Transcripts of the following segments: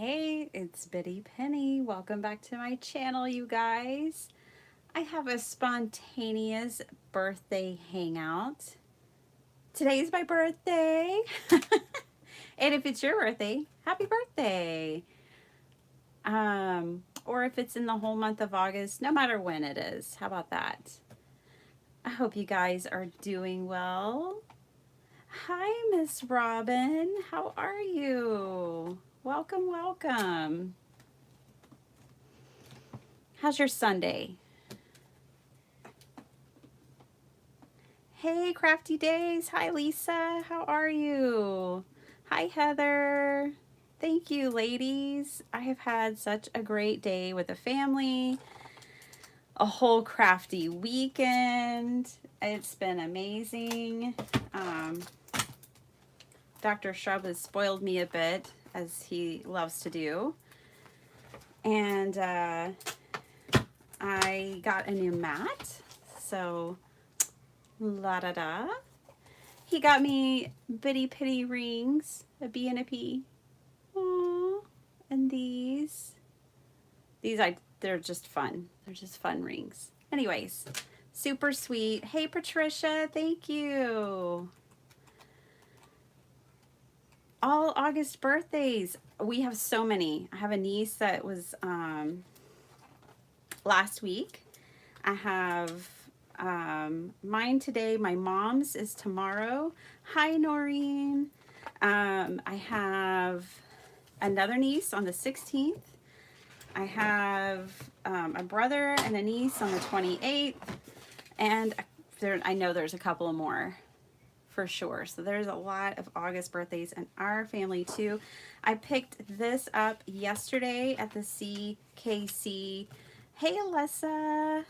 Hey, it's Biddy Penny. Welcome back to my channel, you guys. I have a spontaneous birthday hangout. Today's my birthday. And if it's your birthday, happy birthday. Or if it's in the whole month of August, no matter when it is. How about that? I hope you guys are doing well. Hi, Miss Robin. How are you? Welcome, welcome. How's your Sunday? Hey, Crafty Days. Hi, Lisa. How are you? Hi, Heather. Thank you, ladies. I have had such a great day with the family. A whole crafty weekend. It's been amazing. Dr. Shrub has spoiled me a bit, as he loves to do. And I got a new mat. So, la da da. He got me bitty pitty rings, a B and a P. Aww. And these they're just fun. They're just fun rings. Anyways, super sweet. Hey, Patricia, thank you. All August birthdays. We have so many. I have a niece that was last week. I have mine today. My mom's is tomorrow. Hi, Noreen. I have another niece on the 16th. I have a brother and a niece on the 28th. And I know there's a couple more for sure. So there's a lot of August birthdays in our family too. I picked this up yesterday at the CKC. Hey, Alessa.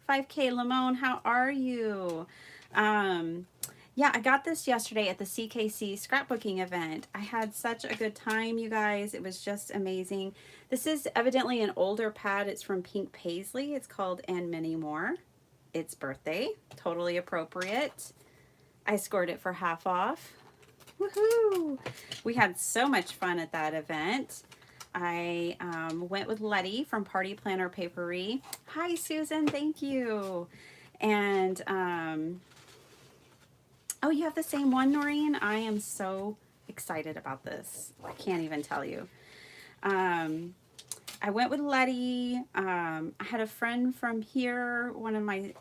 5K Limon, how are you? Yeah, I got this yesterday at the CKC scrapbooking event. I had such a good time, you guys. It was just amazing. This is evidently an older pad. It's from Pink Paisley. It's called And Many More. It's birthday. Totally appropriate. I scored it for half off. Woohoo! We had so much fun at that event. I went with Letty from Party Planner Papery. Hi, Susan. Thank you. And, oh, you have the same one, Noreen? I am so excited about this. I can't even tell you. I went with Letty. I had a friend from here, one of my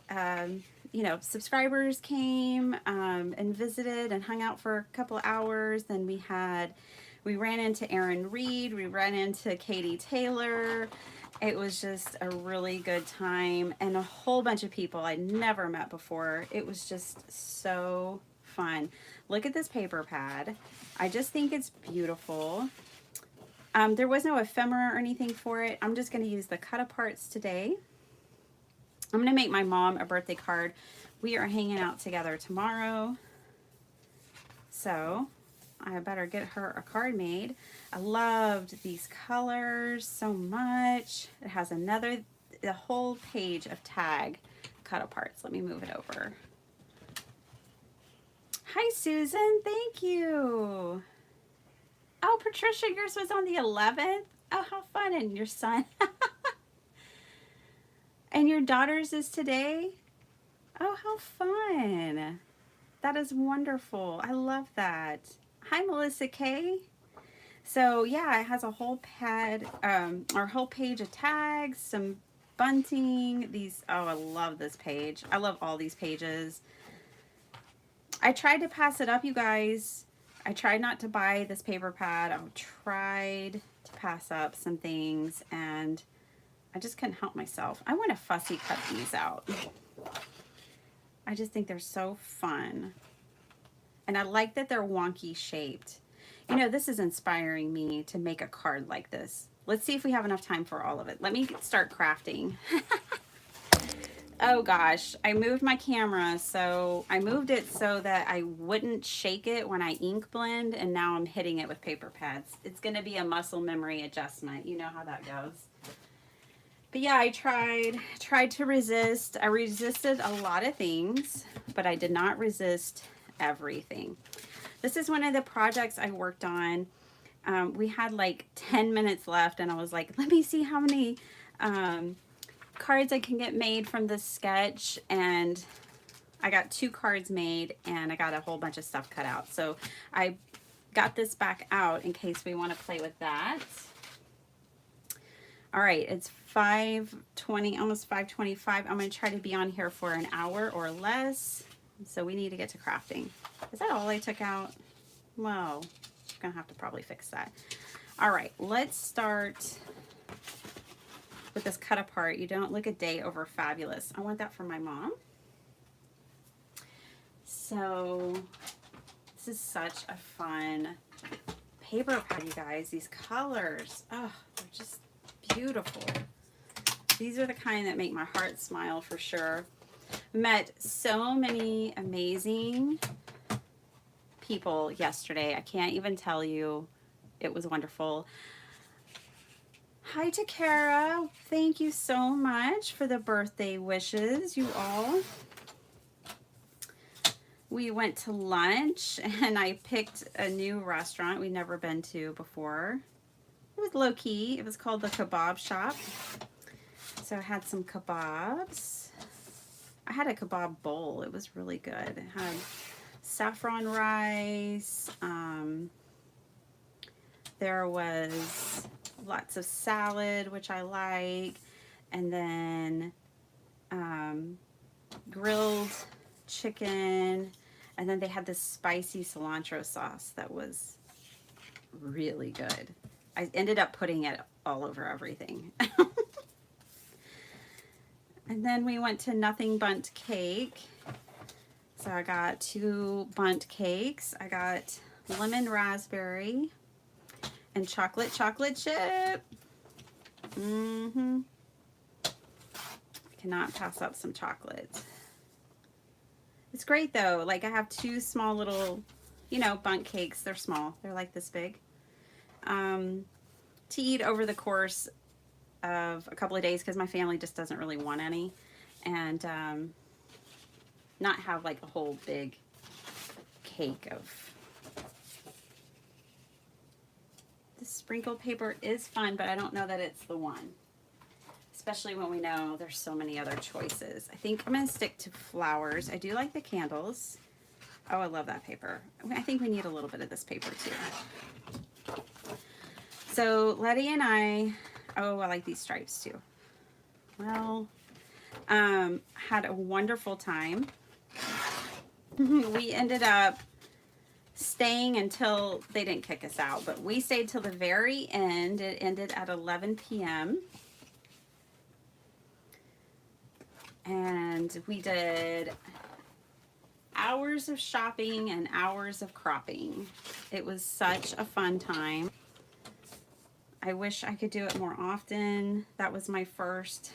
subscribers came and visited and hung out for a couple hours. Then we ran into Erin Reed, we ran into Katie Taylor. It was just a really good time and a whole bunch of people I'd never met before. It was just so fun. Look at this paper pad. I just think it's beautiful. There was no ephemera or anything for it. I'm just going to use the cut aparts today. I'm going to make my mom a birthday card. We are hanging out together tomorrow. So I better get her a card made. I loved these colors so much. It has the whole page of tag cut aparts. Let me move it over. Hi, Susan. Thank you. Oh, Patricia, yours was on the 11th. Oh, how fun. And your son. And your daughter's is today? Oh, how fun. That is wonderful. I love that. Hi, Melissa K. So yeah, it has a whole pad, or whole page of tags, some bunting. Oh, I love this page. I love all these pages. I tried to pass it up, you guys. I tried not to buy this paper pad. I tried to pass up some things and I just couldn't help myself. I want to fussy cut these out. I just think they're so fun. And I like that they're wonky shaped. You know, this is inspiring me to make a card like this. Let's see if we have enough time for all of it. Let me start crafting. Oh gosh, I moved my camera, so I moved it so that I wouldn't shake it when I ink blend, and now I'm hitting it with paper pads. It's gonna be a muscle memory adjustment. You know how that goes. But yeah, I tried to resist. I resisted a lot of things, but I did not resist everything. This is one of the projects I worked on We had like 10 minutes left, and I was like, let me see how many cards I can get made from this sketch. And I got 2 cards made, and I got a whole bunch of stuff cut out. So I got this back out in case we want to play with that. All right, it's 5:20, almost 5:25. I'm going to try to be on here for an hour or less. So we need to get to crafting. Is that all I took out? Well, I'm going to have to probably fix that. All right, let's start with this cut apart. You don't look a day over fabulous. I want that for my mom. So this is such a fun paper pad, you guys. These colors, oh, they're just beautiful. These are the kind that make my heart smile for sure. Met so many amazing people yesterday. I can't even tell you. It was wonderful. Hi to Kara. Thank you so much for the birthday wishes, you all. We went to lunch, and I picked a new restaurant we'd never been to before. It was low-key. It was called the Kebab Shop. So I had some kebabs. I had a kebab bowl. It was really good. It had saffron rice. There was lots of salad, which I like. And then grilled chicken. And then they had this spicy cilantro sauce that was really good. I ended up putting it all over everything. And then we went to Nothing Bundt Cake. So I got 2 bundt cakes. I got lemon raspberry and chocolate chip. I cannot pass up some chocolate. It's great though. Like I have 2 small little, you know, bundt cakes. They're small. They're like this big. To eat over the course of a couple of days because my family just doesn't really want any, and not have like a whole big cake of. The sprinkled paper is fun, but I don't know that it's the one, especially when we know there's so many other choices. I think I'm going to stick to flowers. I do like the candles. Oh, I love that paper. I think we need a little bit of this paper too. So Letty and I, oh, I like these stripes too. Well, had a wonderful time. We ended up staying until they didn't kick us out, but we stayed till the very end. It ended at 11 p.m. And we did hours of shopping and hours of cropping. It was such a fun time. I wish I could do it more often. That was my first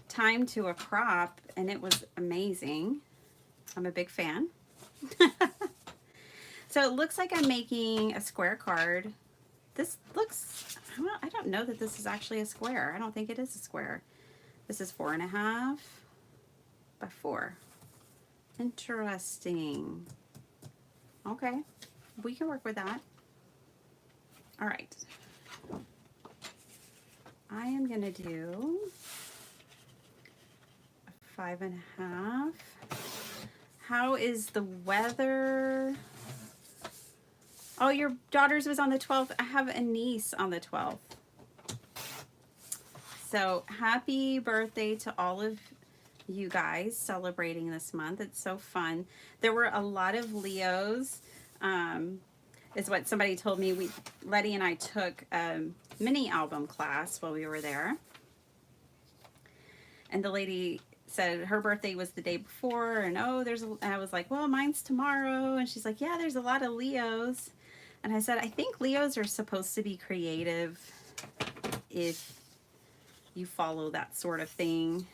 time to a crop, and it was amazing. I'm a big fan. So it looks like I'm making a square card. This looks, I don't know that this is actually a square. I don't think it is a square. This is 4.5 by 4. Interesting. Okay, we can work with that. All right. I am gonna do a 5.5. How is the weather? Oh, your daughter's was on the 12th. I have a niece on the 12th. So happy birthday to all of you guys celebrating this month. It's so fun. There were a lot of Leos, is what somebody told me. Letty and I took a mini album class while we were there. And the lady said her birthday was the day before, and I was like, well, mine's tomorrow. And she's like, yeah, there's a lot of Leos. And I said, I think Leos are supposed to be creative if you follow that sort of thing.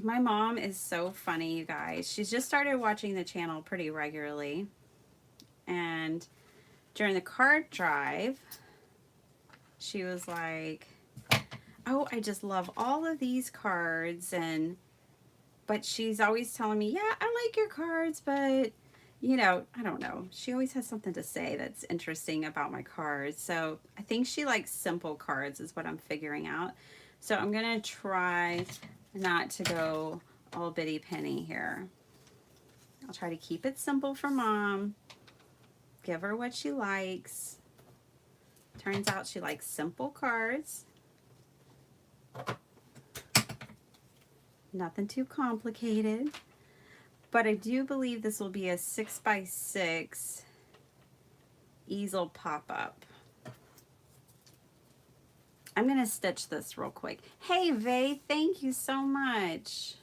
My mom is so funny, you guys. She's just started watching the channel pretty regularly. And during the card drive, she was like, oh, I just love all of these cards. And but she's always telling me, yeah, I like your cards, but you know, I don't know. She always has something to say that's interesting about my cards. So I think she likes simple cards is what I'm figuring out. So I'm going to try not to go all bitty penny here. I'll try to keep it simple for Mom. Give her what she likes. Turns out she likes simple cards. Nothing too complicated. But I do believe this will be a 6x6 easel pop-up. I'm going to stitch this real quick. Hey, Vay, thank you so much.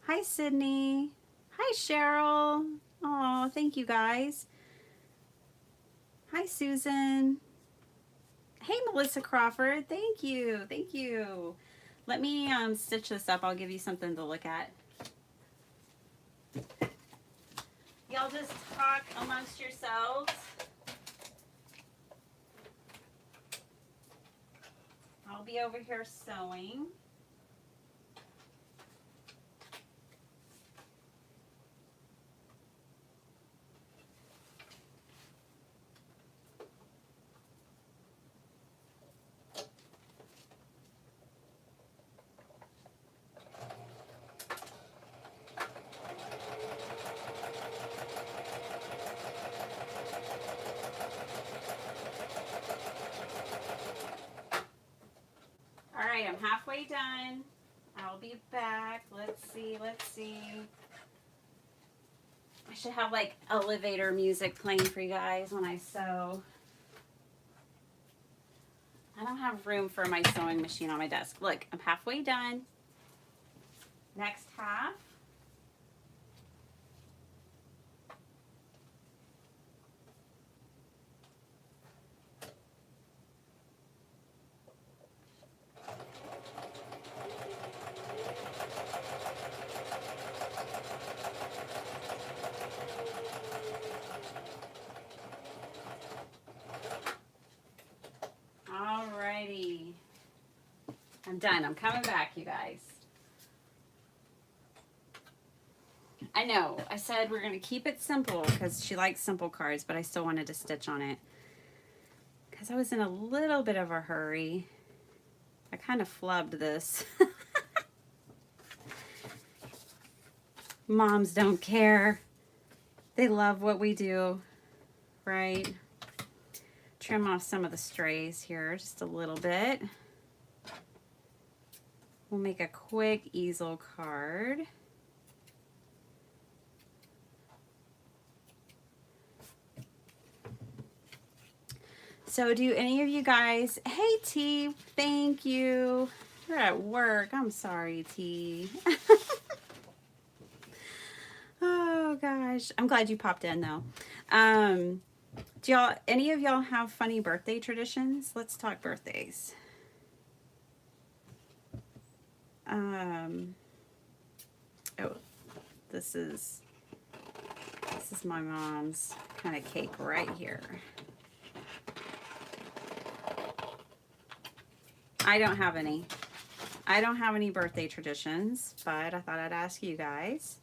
Hi, Sydney. Hi, Cheryl. Oh, thank you, guys. Hi, Susan. Hey, Melissa Crawford. Thank you. Thank you. Let me stitch this up. I'll give you something to look at. Y'all just talk amongst yourselves. I'll be over here sewing. All right, I'm halfway done. I'll be back. Let's see, let's see. I should have like elevator music playing for you guys when I sew. I don't have room for my sewing machine on my desk. Look, I'm halfway done. Next half. Alrighty. I'm done. I'm coming back, you guys. I know. I said we're going to keep it simple because she likes simple cards, but I still wanted to stitch on it because I was in a little bit of a hurry. I kind of flubbed this. Moms don't care. They love what we do, right? Trim off some of the strays here just a little bit. We'll make a quick easel card. So do any of you guys, hey T, thank you. You're at work. I'm sorry, T. Oh gosh. I'm glad you popped in though. Do y'all, any of y'all have funny birthday traditions? Let's talk birthdays. Oh, this is my mom's kind of cake right here. I don't have any. I don't have any birthday traditions, but I thought I'd ask you guys.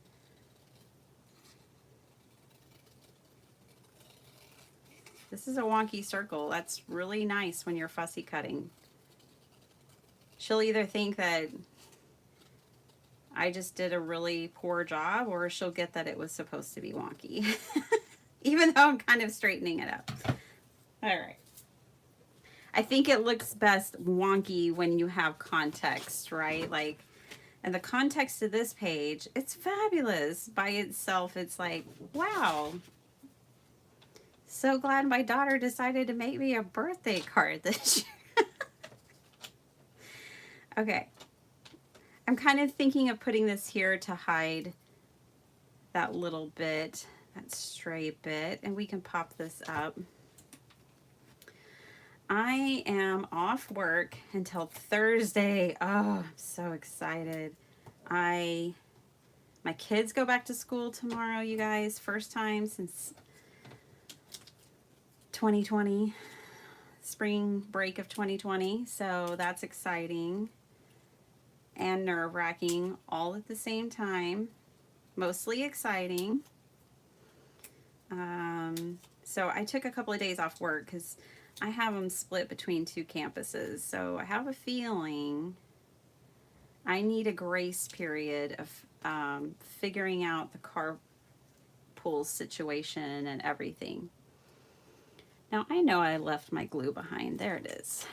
This is a wonky circle. That's really nice when you're fussy cutting. She'll either think that I just did a really poor job, or she'll get that it was supposed to be wonky. Even though I'm kind of straightening it up. All right. I think it looks best wonky when you have context, right? Like, and the context of this page, it's fabulous. By itself, it's like, wow. So glad my daughter decided to make me a birthday card this year. Okay. I'm kind of thinking of putting this here to hide that little bit, that stray bit, and we can pop this up. I am off work until Thursday. Oh, I'm so excited. My kids go back to school tomorrow, you guys. First time since 2020, spring break of 2020. So that's exciting. and nerve-wracking all at the same time. Mostly exciting. So I took a couple of days off work because I have them split between 2 campuses. So I have a feeling I need a grace period of figuring out the carpool situation and everything. Now I know I left my glue behind. There it is.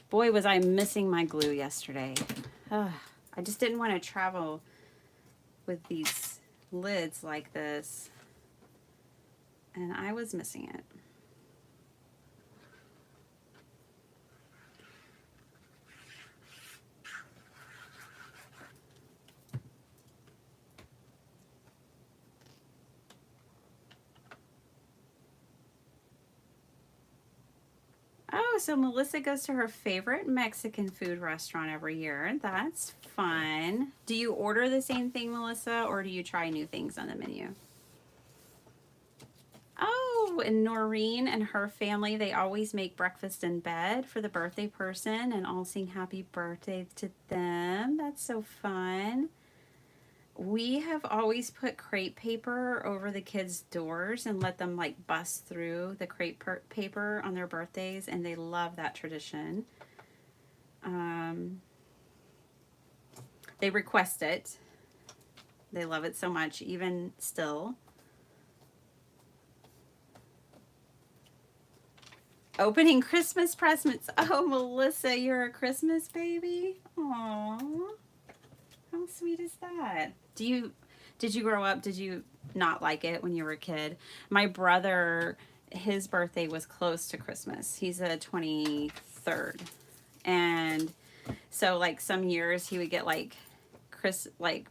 Boy, was I missing my glue yesterday. Ugh, I just didn't want to travel with these lids like this. And I was missing it. Oh, so Melissa goes to her favorite Mexican food restaurant every year. That's fun. Do you order the same thing, Melissa, or do you try new things on the menu? Oh, and Noreen and her family, they always make breakfast in bed for the birthday person and all sing happy birthday to them. That's so fun. We have always put crepe paper over the kids' doors and let them like bust through the crepe paper on their birthdays, and they love that tradition. They request it. They love it so much, even still. Opening Christmas presents. Oh, Melissa, you're a Christmas baby? Aww. How sweet is that? Did you grow up, did you not like it when you were a kid? My brother, his birthday was close to Christmas. He's a 23rd. And so like some years he would get like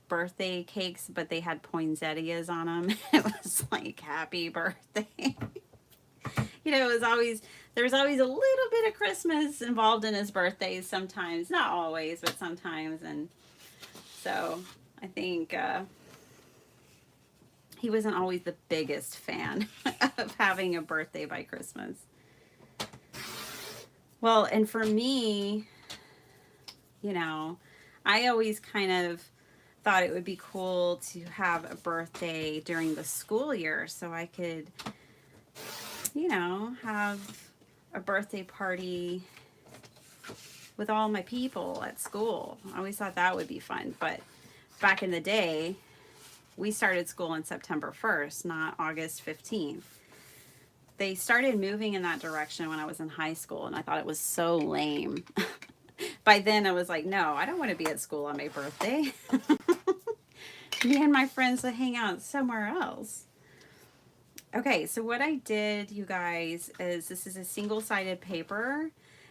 birthday cakes, but they had poinsettias on them. It was like happy birthday. It was always, there was always a little bit of Christmas involved in his birthdays sometimes. Not always, but sometimes. And so I think he wasn't always the biggest fan of having a birthday by Christmas. Well, and for me, I always kind of thought it would be cool to have a birthday during the school year so I could, have a birthday party with all my people at school. I always thought that would be fun. But back in the day, we started school on September 1st, not August 15th. They started moving in that direction when I was in high school, and I thought it was so lame. By then, I was like, no, I don't want to be at school on my birthday. Me and my friends would hang out somewhere else. Okay, so what I did, you guys, is this is a single-sided paper,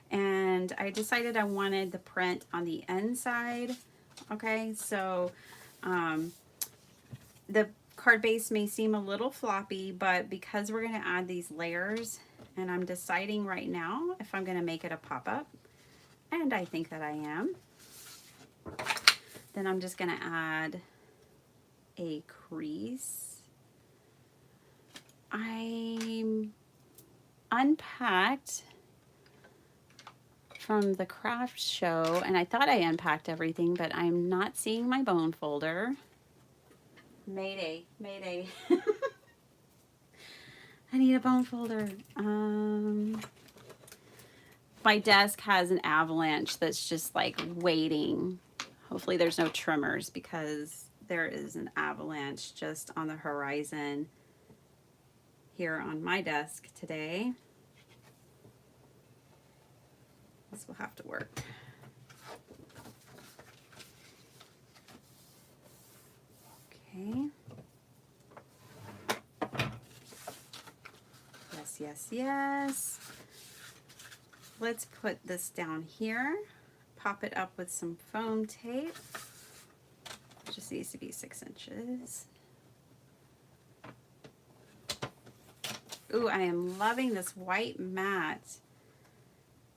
and I decided I wanted the print on the inside. Okay, so the card base may seem a little floppy, but because we're going to add these layers, and I'm deciding right now if I'm going to make it a pop-up, and I think that I am, then I'm just going to add a crease. I'm unpacked from the craft show, and I thought I unpacked everything, but I'm not seeing my bone folder. Mayday, mayday. I need a bone folder. My desk has an avalanche that's just like waiting. Hopefully there's no tremors because there is an avalanche just on the horizon here on my desk today. This will have to work. Okay. Yes, yes, yes. Let's put this down here. Pop it up with some foam tape. It just needs to be 6 inches. Ooh, I am loving this white mat.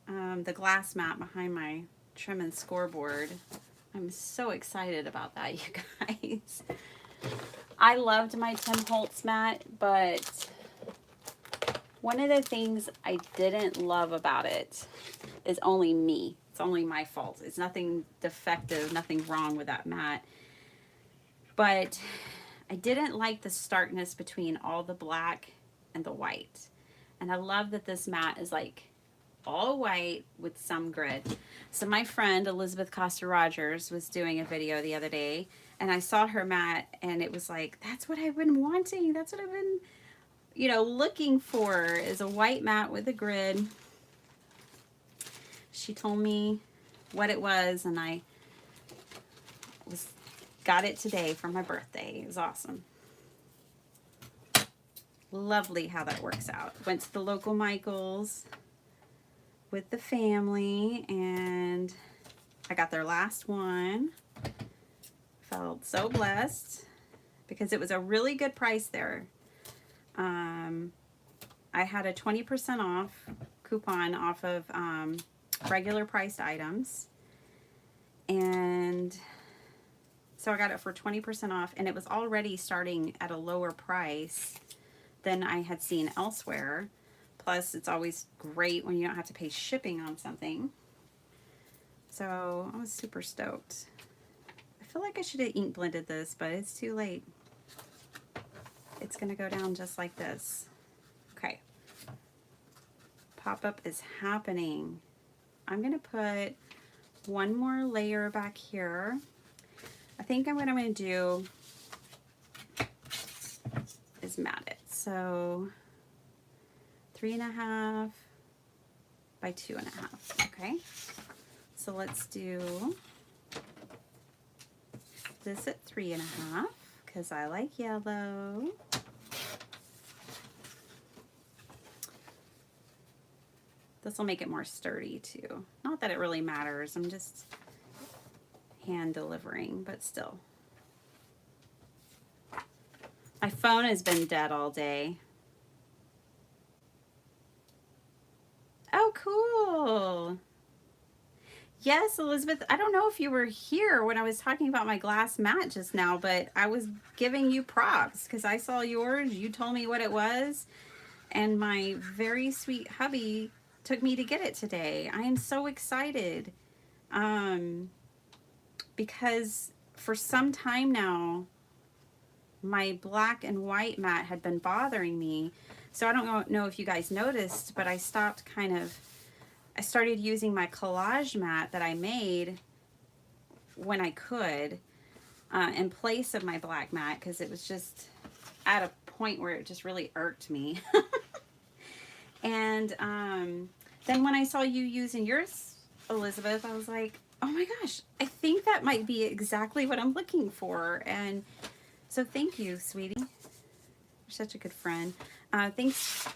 The glass mat behind my trim and scoreboard. I'm so excited about that, you guys. I loved my Tim Holtz mat, but one of the things I didn't love about it is only me It's only my fault. It's nothing defective, nothing wrong with that mat. But I didn't like the starkness between all the black and the white. And I love that this mat is like all white with some grid. So my friend Elizabeth Costa Rogers was doing a video the other day, and I saw her mat, and it was like, that's what I've been wanting. That's what I've been, you know, looking for, is a white mat with a grid. She told me what it was, and I got it today for my birthday. It was awesome. Lovely how that works out. Went to the local Michael's with the family, and I got their last one. Felt so blessed because it was a really good price there. I had a 20% off coupon off of regular priced items, and so I got it for 20% off, and it was already starting at a lower price than I had seen elsewhere. Plus, it's always great when you don't have to pay shipping on something. So I was super stoked. I feel like I should have ink blended this, but it's too late. It's gonna go down just like this. Okay. Pop-up is happening. I'm gonna put one more layer back here. I think what I'm gonna do is mat it. So 3.5 by 2.5. Okay. So let's do this at 3.5 because I like yellow. This will make it more sturdy too. Not that it really matters. I'm just hand delivering, but still. My phone has been dead all day. Oh, cool. Yes, Elizabeth, I don't know if you were here when I was talking about my glass mat just now, but I was giving you props because I saw yours. You told me what it was, and my very sweet hubby took me to get it today. I am so excited because for some time now, my black and white mat had been bothering me. So I don't know if you guys noticed, but I started using my collage mat that I made when I could in place of my black mat because it was just at a point where it just really irked me. And then when I saw you using yours, Elizabeth, I was like, oh my gosh, I think that might be exactly what I'm looking for. And so thank you, sweetie. You're such a good friend. Thanks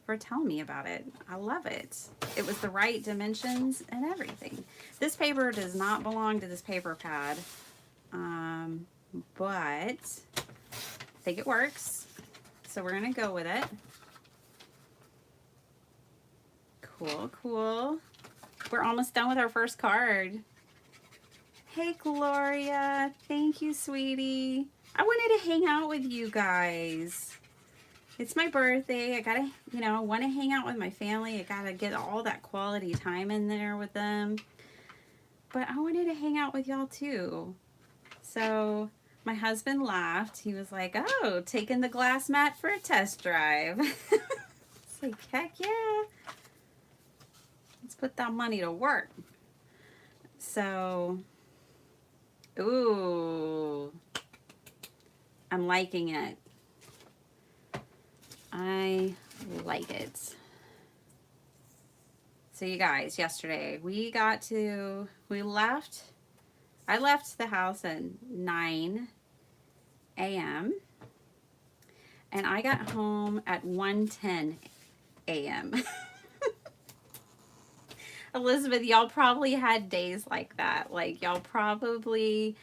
for telling me about it. I love it. It was the right dimensions and everything. This paper does not belong to this paper pad, but I think it works. So we're going to go with it. Cool, cool. We're almost done with our first card. Hey, Gloria. Thank you, sweetie. I wanted to hang out with you guys. It's my birthday. I gotta, want to hang out with my family. I gotta get all that quality time in there with them. But I wanted to hang out with y'all too. So my husband laughed. He was like, oh, taking the glass mat for a test drive. It's like, heck yeah. Let's put that money to work. So, ooh, I'm liking it. I like it. So you guys, yesterday I left the house at 9 a.m. and I got home at 1:10 a.m. Elizabeth, y'all probably had days like that. Like y'all probably,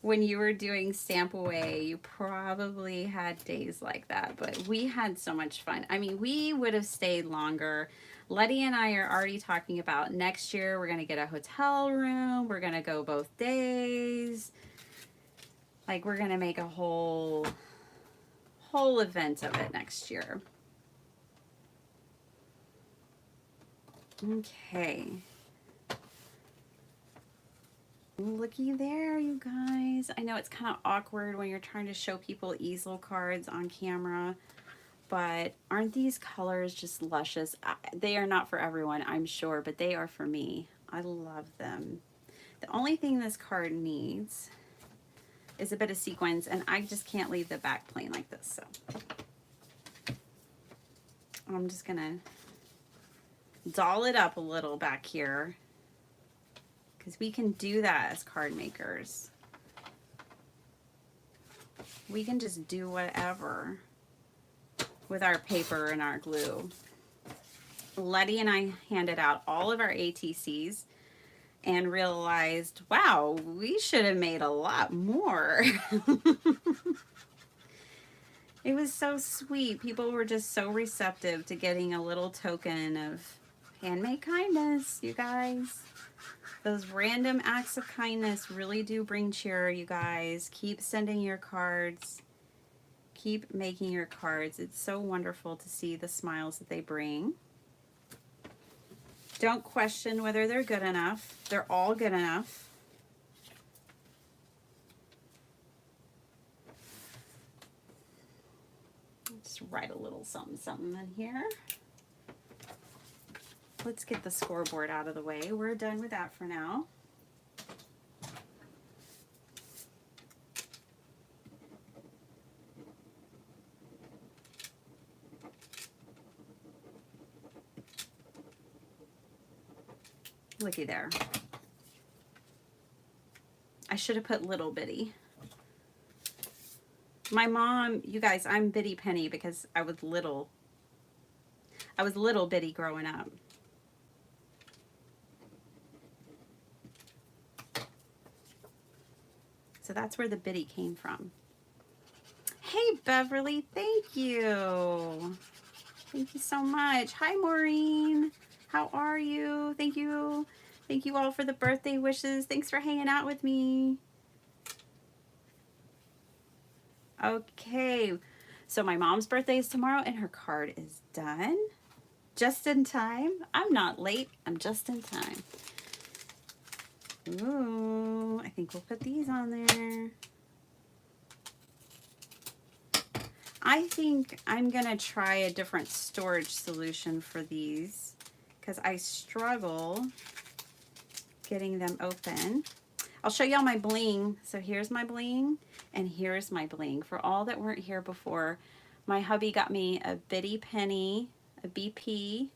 when you were doing Stamp Away, you probably had days like that. But we had so much fun. I mean, we would have stayed longer. Letty and I are already talking about next year. We're going to get a hotel room. We're going to go both days. Like we're going to make a whole event of it next year. Okay. Looky there, you guys. I know it's kind of awkward when you're trying to show people easel cards on camera, but aren't these colors just luscious? They are not for everyone, I'm sure, but they are for me. I love them. The only thing this card needs is a bit of sequins, and I just can't leave the back plain like this, so I'm just gonna doll it up a little back here, because we can do that as card makers. We can just do whatever with our paper and our glue. Letty and I handed out all of our ATCs and realized, wow, we should have made a lot more. It was so sweet. People were just so receptive to getting a little token of handmade kindness, you guys. Those random acts of kindness really do bring cheer, you guys. Keep sending your cards. Keep making your cards. It's so wonderful to see the smiles that they bring. Don't question whether they're good enough. They're all good enough. Just write a little something something in here. Let's get the scoreboard out of the way. We're done with that for now. Looky there. I should have put little bitty. My mom, you guys, I'm bitty penny because I was little. I was little bitty growing up. So that's where the bitty came from. Hey, Beverly, thank you. Thank you so much. Hi, Maureen. How are you? Thank you. Thank you all for the birthday wishes. Thanks for hanging out with me. Okay, so my mom's birthday is tomorrow and her card is done. Just in time. I'm not late. I'm just in time. Ooh, I think we'll put these on there. I think I'm gonna try a different storage solution for these because I struggle getting them open. I'll show y'all my bling. So here's my bling and here's my bling. For all that weren't here before, my hubby got me a bitty penny, a BP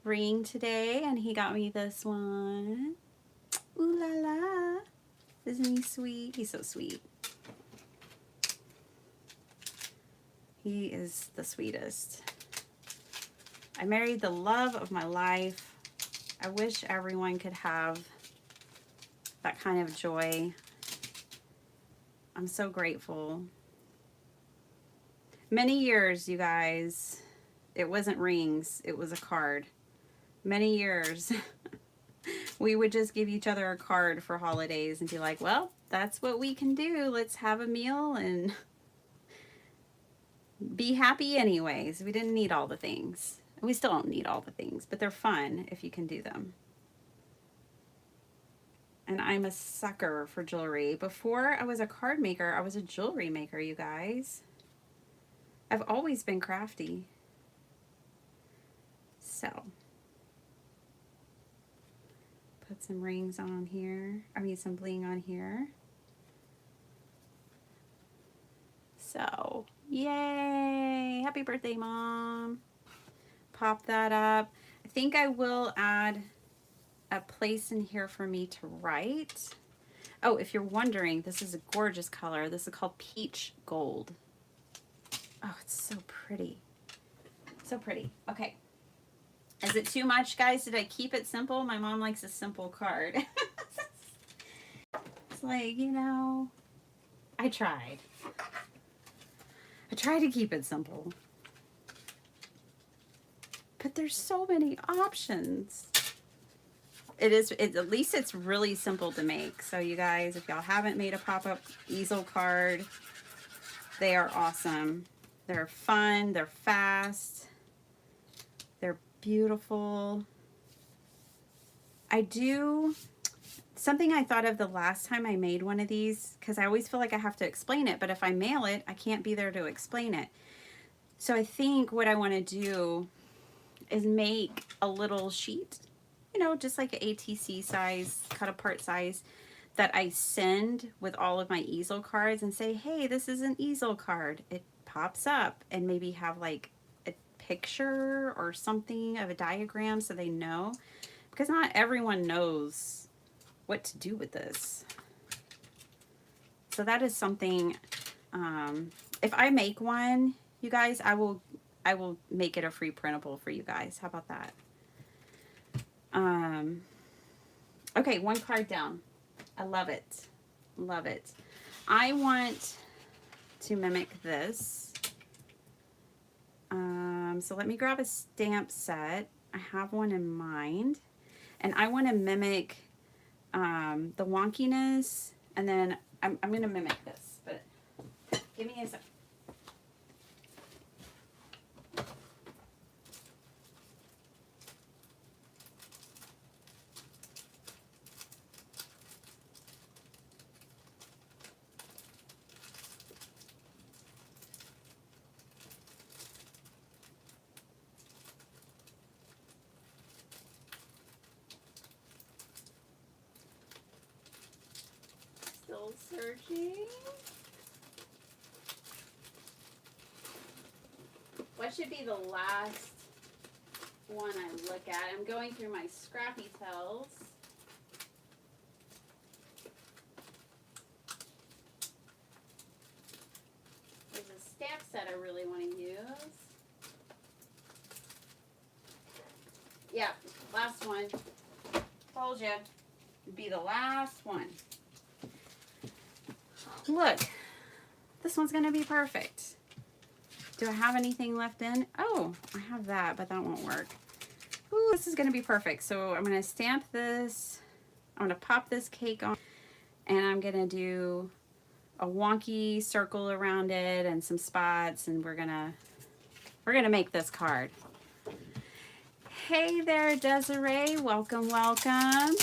ring today, and he got me this one. Ooh la la. Isn't he sweet? He's so sweet. He is the sweetest. I married the love of my life. I wish everyone could have that kind of joy. I'm so grateful. Many years, you guys, it wasn't rings, it was a card. Many years. We would just give each other a card for holidays and be like, well, that's what we can do. Let's have a meal and be happy anyways. We didn't need all the things. We still don't need all the things, but they're fun if you can do them. And I'm a sucker for jewelry. Before I was a card maker, I was a jewelry maker, you guys. I've always been crafty. So, put some rings on here. I mean, some bling on here. So, yay! Happy birthday, Mom. Pop that up. I think I will add a place in here for me to write. Oh, if you're wondering, this is a gorgeous color. This is called Peach Gold. Oh, it's so pretty. So pretty. Okay. Is it too much, guys? Did I keep it simple? My mom likes a simple card. It's like, you know, I tried. I try to keep it simple. But there's so many options. At least it's really simple to make. So you guys, if y'all haven't made a pop-up easel card, they are awesome. They're fun, they're fast, they're beautiful. I do something I thought of the last time I made one of these, because I always feel like I have to explain it, but if I mail it, I can't be there to explain it. So I think what I want to do is make a little sheet, you know, just like an ATC size, cut apart size, that I send with all of my easel cards and say, hey, this is an easel card. It pops up, and maybe have like a picture or something of a diagram so they know, because not everyone knows what to do with this. So that is something, if I make one, you guys, I will make it a free printable for you guys. How about that? Okay, one card down. I love it. Love it. I want to mimic this. So let me grab a stamp set. I have one in mind. And I want to mimic the wonkiness. And then I'm going to mimic this. But give me a sec. Still searching. What should be the last one I look at? I'm going through my Scrappy Tells. There's a stamp set I really want to use. Yeah, last one. Told you. It'd be the last one. Look, this one's going to be perfect. Do I have anything left in? Oh, I have that, but that won't work. Ooh, this is going to be perfect. So I'm going to stamp this. I'm going to pop this cake on, and I'm going to do a wonky circle around it and some spots, and we're going to make this card. Hey there, Desiree. Welcome, welcome.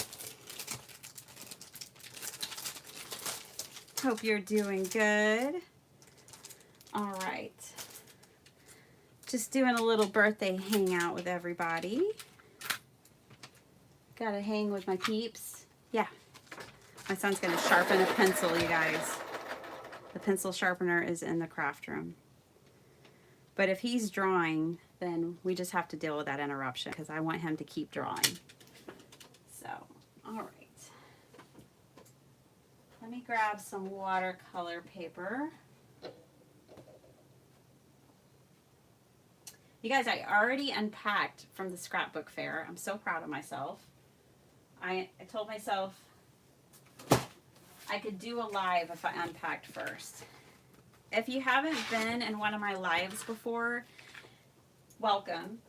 Hope you're doing good. All right. Just doing a little birthday hangout with everybody. Gotta hang with my peeps. Yeah. My son's gonna sharpen a pencil, you guys. The pencil sharpener is in the craft room. But if he's drawing, then we just have to deal with that interruption because I want him to keep drawing. So, all right. Let me grab some watercolor paper. You guys, I already unpacked from the scrapbook fair. I'm so proud of myself. I told myself I could do a live if I unpacked first. If you haven't been in one of my lives before, welcome.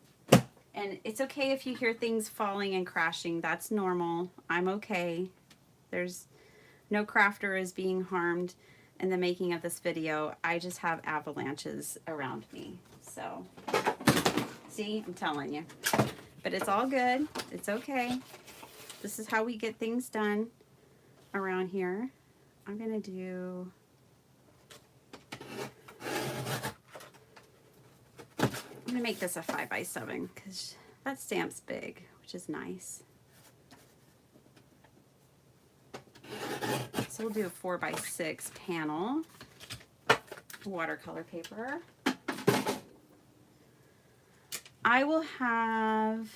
And it's okay if you hear things falling and crashing. That's normal. I'm okay. There's no crafter is being harmed in the making of this video. I just have avalanches around me. So, see, I'm telling you. But it's all good. It's okay. This is how we get things done around here. I'm going to do... I'm going to make this a 5x7 because that stamp's big, which is nice. So we'll do a 4x6 panel, watercolor paper. I will have,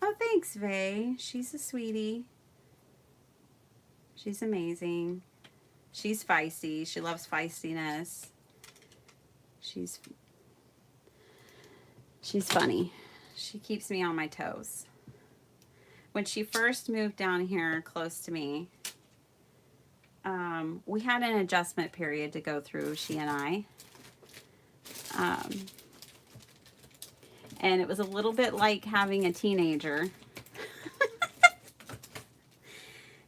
oh thanks Vay, she's a sweetie. She's amazing. She's feisty, she loves feistiness. She's funny. She keeps me on my toes. When she first moved down here close to me, we had an adjustment period to go through, she and I. And it was a little bit like having a teenager.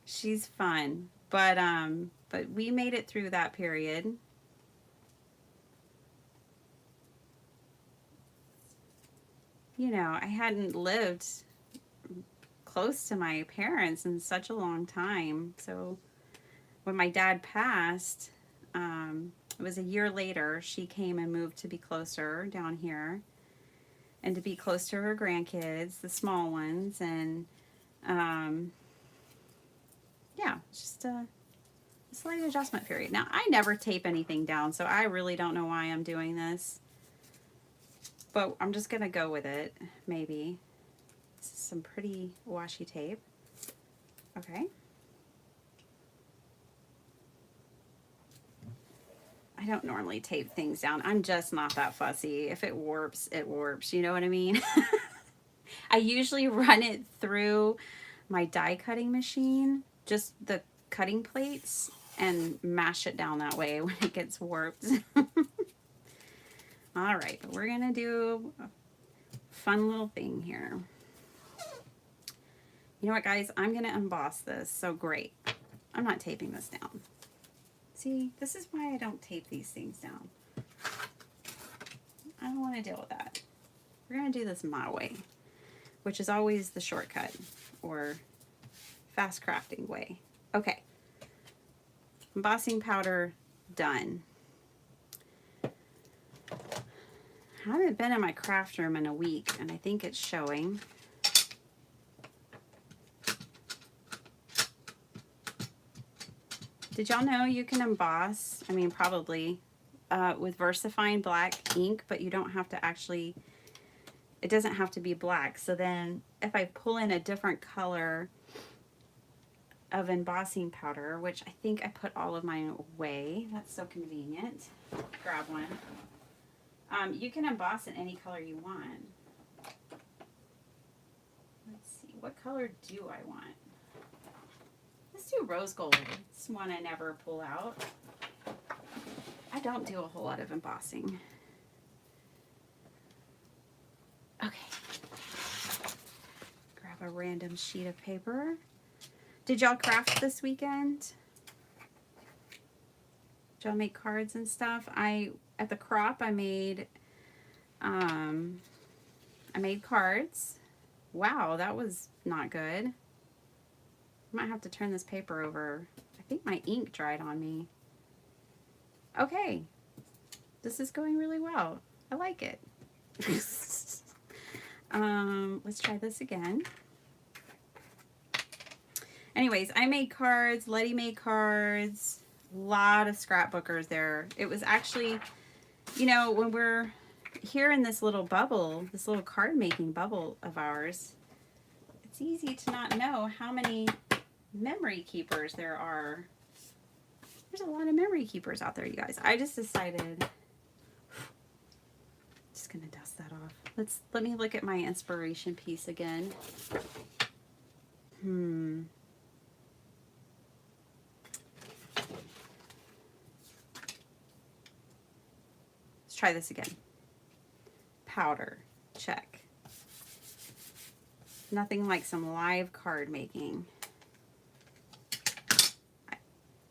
She's fun, but we made it through that period. You know, I hadn't lived close to my parents in such a long time. So when my dad passed, it was a year later, she came and moved to be closer down here and to be close to her grandkids, the small ones. And yeah, it's just a slight adjustment period. Now, I never tape anything down, so I really don't know why I'm doing this. But I'm just going to go with it, maybe. This is some pretty washi tape. Okay. I don't normally tape things down. I'm just not that fussy. If it warps, it warps. You know what I mean? I usually run it through my die cutting machine, just the cutting plates, and mash it down that way when it gets warped. All right, but we're going to do a fun little thing here. You know what, guys? I'm going to emboss this. So great. I'm not taping this down. See, this is why I don't tape these things down. I don't want to deal with that. We're going to do this my way, which is always the shortcut or fast crafting way. Okay. Embossing powder done. I haven't been in my craft room in a week, and I think it's showing. Did y'all know you can emboss, I mean probably, with VersaFine black ink, but you don't have to actually, it doesn't have to be black. So then if I pull in a different color of embossing powder, which I think I put all of mine away, that's so convenient, grab one. You can emboss in any color you want. Let's see, what color do I want? Let's do rose gold. It's one I never pull out. I don't do a whole lot of embossing. Okay. Grab a random sheet of paper. Did y'all craft this weekend? Did y'all make cards and stuff? At the crop I made cards. Wow, that was not good. I might have to turn this paper over. I think my ink dried on me. Okay. This is going really well. I like it. Let's try this again. Anyways, I made cards. Letty made cards. A lot of scrapbookers there. It was actually, you know, when we're here in this little bubble, this little card making bubble of ours, it's easy to not know how many memory keepers there are. There's a lot of memory keepers out there, you guys. I just decided, just gonna dust that off. Let me look at my inspiration piece again. Let's try this again. Powder, check. Nothing like some live card making.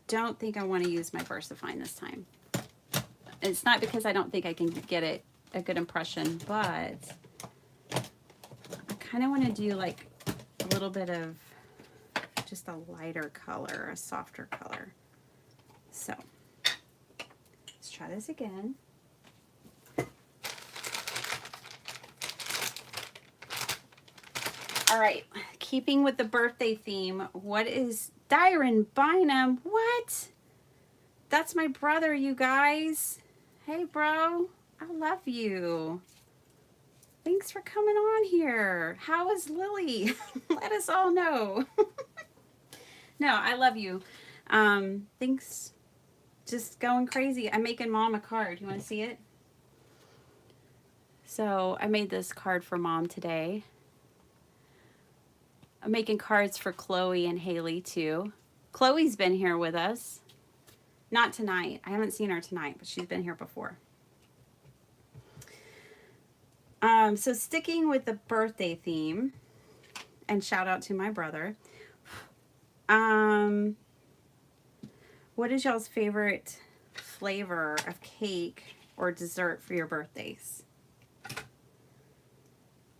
Don't think I want to use my VersaFine this time. It's not because I don't think I can get it a good impression, but I kind of want to do like a little bit of just a lighter color, a softer color. So let's try this again. All right, keeping with the birthday theme, what is Dyron Bynum? What? That's my brother, you guys. Hey, bro. I love you. Thanks for coming on here. How is Lily? Let us all know. No, I love you. Thanks. Just going crazy. I'm making Mom a card. You want to see it? So I made this card for Mom today. I'm making cards for Chloe and Haley too. Chloe's been here with us. Not tonight. I haven't seen her tonight, but she's been here before. So sticking with the birthday theme, and shout out to my brother. What is y'all's favorite flavor of cake or dessert for your birthdays?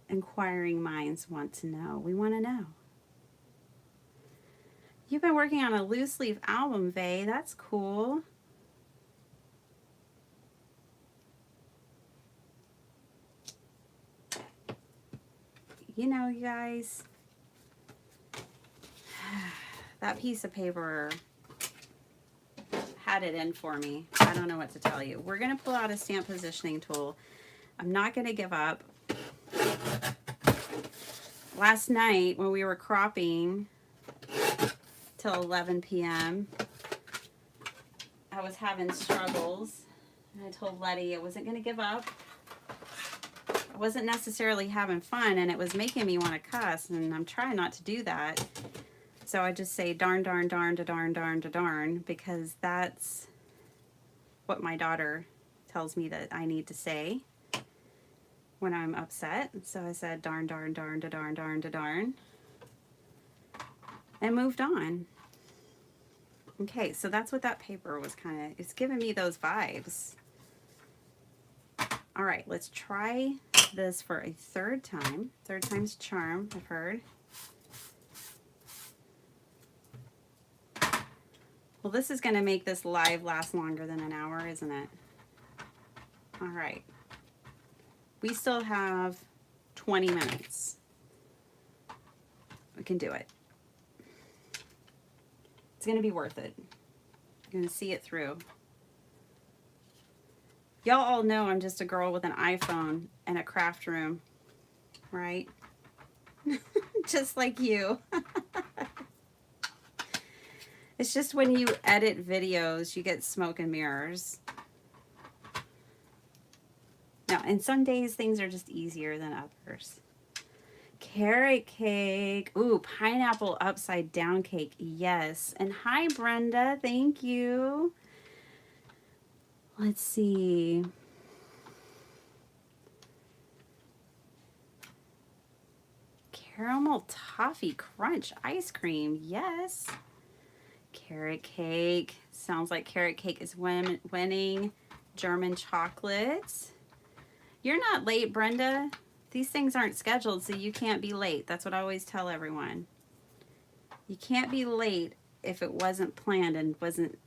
Inquiring minds want to know. We want to know. You've been working on a loose leaf album, Vay. That's cool. You know, you guys, that piece of paper had it in for me. I don't know what to tell you. We're going to pull out a stamp positioning tool. I'm not going to give up. Last night when we were cropping till 11 p.m., I was having struggles. And I told Letty I wasn't going to give up. I wasn't necessarily having fun, and it was making me want to cuss, and I'm trying not to do that. So I just say darn, darn, darn, to darn, darn, to darn, because that's what my daughter tells me that I need to say when I'm upset. So I said darn, darn, darn, to darn, darn, to darn, and moved on. Okay, so that's what that paper was kind of, it's giving me those vibes. All right, let's try this for a third time. Third time's a charm, I've heard. Well, this is going to make this live last longer than an hour, isn't it? All right. We still have 20 minutes. We can do it. It's going to be worth it. You're going to see it through. Y'all all know I'm just a girl with an iPhone and a craft room, right? Just like you. It's just when you edit videos, you get smoke and mirrors. Now, and some days things are just easier than others. Carrot cake. Ooh, pineapple upside down cake. Yes. And hi, Brenda. Thank you. Let's see. Caramel toffee crunch ice cream. Yes. Carrot cake. Sounds like carrot cake is winning. German chocolates. You're not late, Brenda. These things aren't scheduled, so you can't be late. That's what I always tell everyone. You can't be late if it wasn't planned and wasn't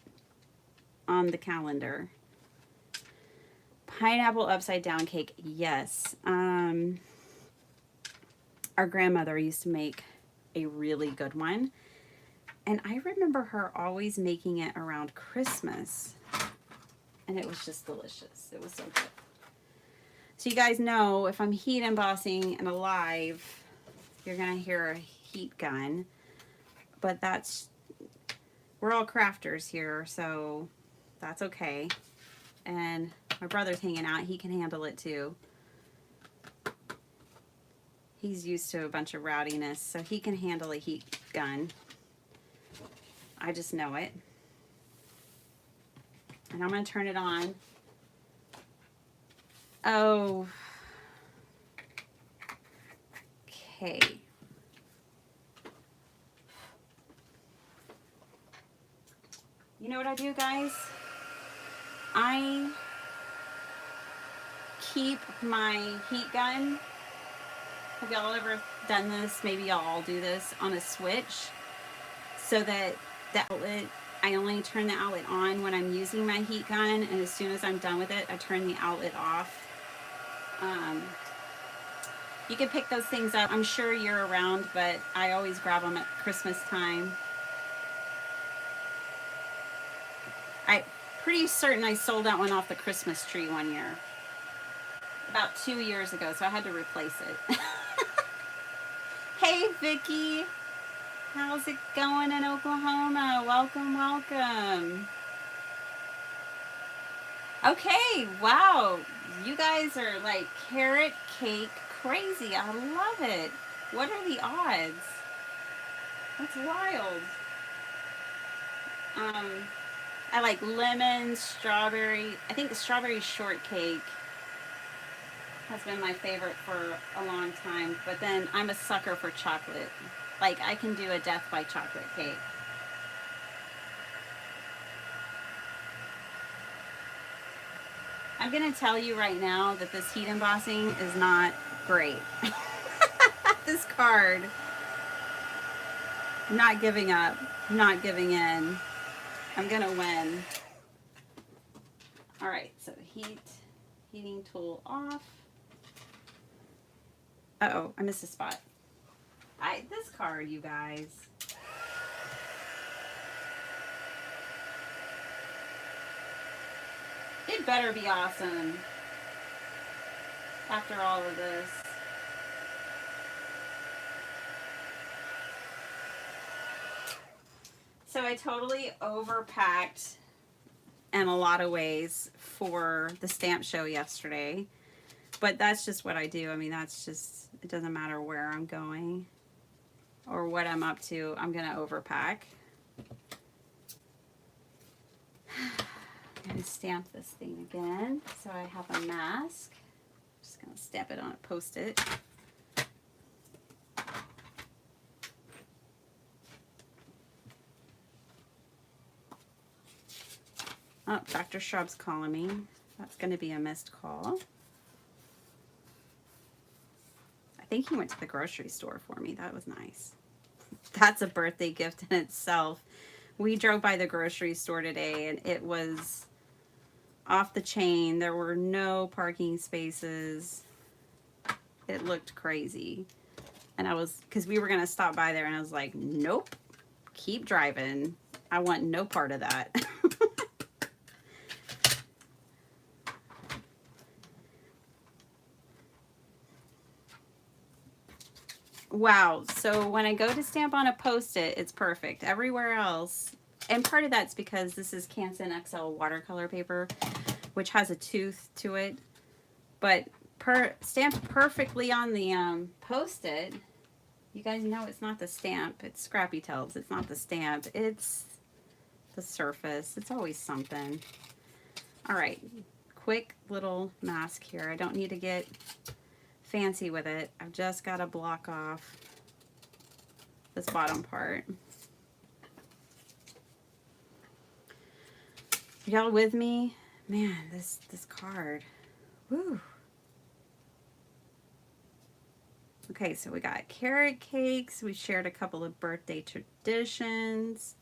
on the calendar. Pineapple upside down cake, yes. Our grandmother used to make a really good one. And I remember her always making it around Christmas. And it was just delicious. It was so good. So you guys know if I'm heat embossing and alive, you're going to hear a heat gun. But that's, we're all crafters here, so that's okay. And my brother's hanging out. He can handle it too. He's used to a bunch of rowdiness, so he can handle a heat gun. I just know it. And I'm going to turn it on. Oh. Okay. You know what I do, guys? I keep my heat gun. Have y'all ever done this? Maybe y'all all do this on a switch, so that the outlet, I only turn the outlet on when I'm using my heat gun, and as soon as I'm done with it, I turn the outlet off. You can pick those things up, I'm sure year around, but I always grab them at Christmas time. I'm pretty certain I sold that one off the Christmas tree one year. About 2 years ago, so I had to replace it. Hey, Vicky. How's it going in Oklahoma? Welcome, welcome. Okay, wow. You guys are like carrot cake crazy. I love it. What are the odds? That's wild. I like lemon, strawberry. I think the strawberry shortcake has been my favorite for a long time. But then I'm a sucker for chocolate. Like, I can do a death by chocolate cake. I'm going to tell you right now that this heat embossing is not great. This card, I'm not giving up. I'm not giving in. I'm gonna win. All right, so heating tool off. Uh-oh, I missed a spot. This card, you guys. It better be awesome after all of this. So I totally overpacked in a lot of ways for the stamp show yesterday. But that's just what I do. I mean, that's just, it doesn't matter where I'm going or what I'm up to. I'm going to overpack. I'm going to stamp this thing again. So I have a mask. Just going to stamp it on a Post-it. Oh, Dr. Shrub's calling me. That's going to be a missed call. I think he went to the grocery store for me. That was nice. That's a birthday gift in itself. We drove by the grocery store today and it was off the chain. There were no parking spaces. It looked crazy. And because we were going to stop by there and I was like, nope, keep driving. I want no part of that. Wow, so when I go to stamp on a Post-it, it's perfect. Everywhere else, and part of that's because this is Canson XL watercolor paper, which has a tooth to it, but stamped perfectly on the Post-it. You guys know it's not the stamp. It's Scrappy Tells. It's not the stamp. It's the surface. It's always something. All right, quick little mask here. I don't need to get fancy with it. I've just got to block off this bottom part. Y'all with me? Man, this card. Woo. Okay, so we got carrot cakes. We shared a couple of birthday traditions.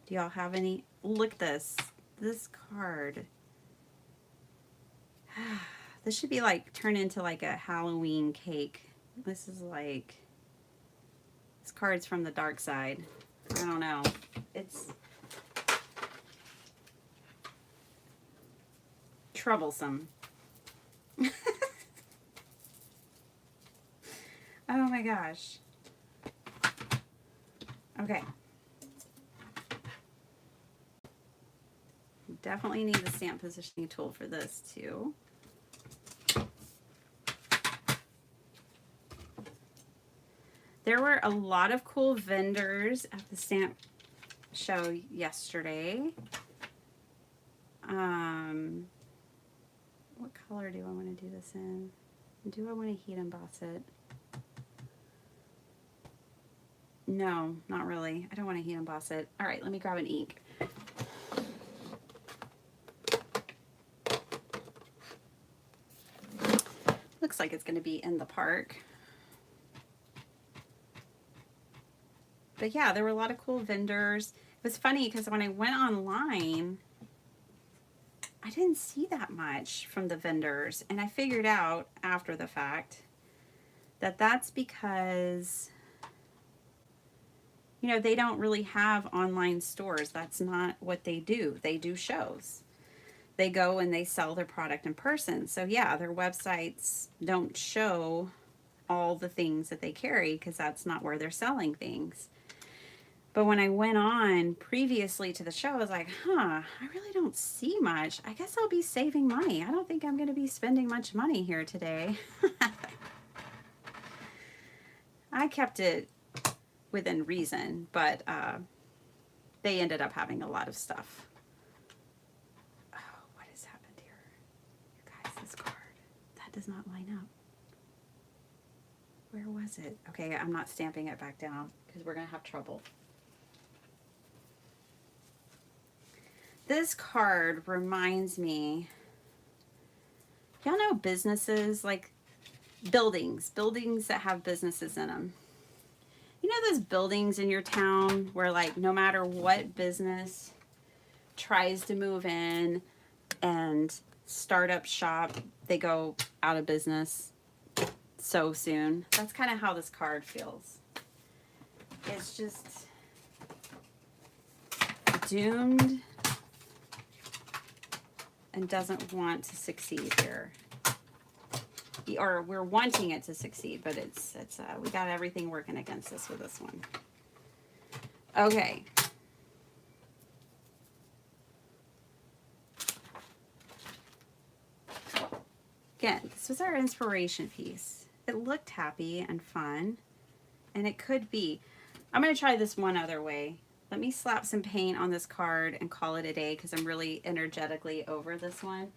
Do y'all have any? Look at this. This card. This should be like turned into like a Halloween cake. This is like, this card's from the dark side. I don't know. It's troublesome. Oh my gosh. Okay. Definitely need the stamp positioning tool for this too. There were a lot of cool vendors at the stamp show yesterday. What color do I want to do this in? Do I want to heat emboss it? No, not really. I don't want to heat emboss it. All right, let me grab an ink. Looks like it's going to be in the park. But yeah, there were a lot of cool vendors. It was funny because when I went online, I didn't see that much from the vendors. And I figured out after the fact that that's because, you know, they don't really have online stores. That's not what they do. They do shows. They go and they sell their product in person. So yeah, their websites don't show all the things that they carry because that's not where they're selling things. But when I went on previously to the show, I was like, I really don't see much. I guess I'll be saving money. I don't think I'm going to be spending much money here today. I kept it within reason, but they ended up having a lot of stuff. Oh, what has happened here? You guys, this card, that does not line up. Where was it? Okay, I'm not stamping it back down because we're going to have trouble. This card reminds me, y'all know businesses, like buildings that have businesses in them. know those buildings in your town where like no matter what business tries to move in and start up shop, they go out of business so soon? That's kind of how this card feels. It's just doomed and doesn't want to succeed here. Or we're wanting it to succeed, but it's we got everything working against us with this one. Okay. Again, this was our inspiration piece. It looked happy and fun, and it could be. I'm going to try this one other way. Let me slap some paint on this card and call it a day because I'm really energetically over this one.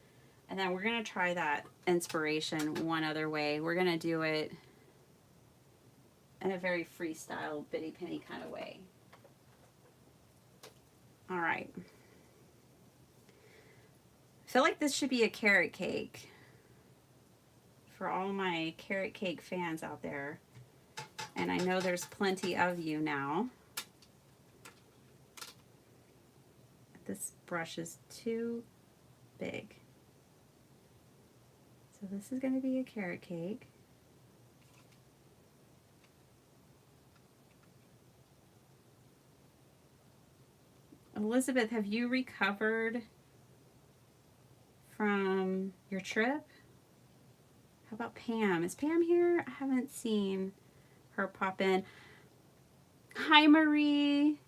And then we're going to try that inspiration one other way. We're going to do it in a very freestyle, bitty penny kind of way. All right. I feel like this should be a carrot cake for all my carrot cake fans out there. And I know there's plenty of you now. This brush is too big. So this is going to be a carrot cake. Elizabeth, have you recovered from your trip? How about Pam? Is Pam here? I haven't seen her pop in. Hi, Marie.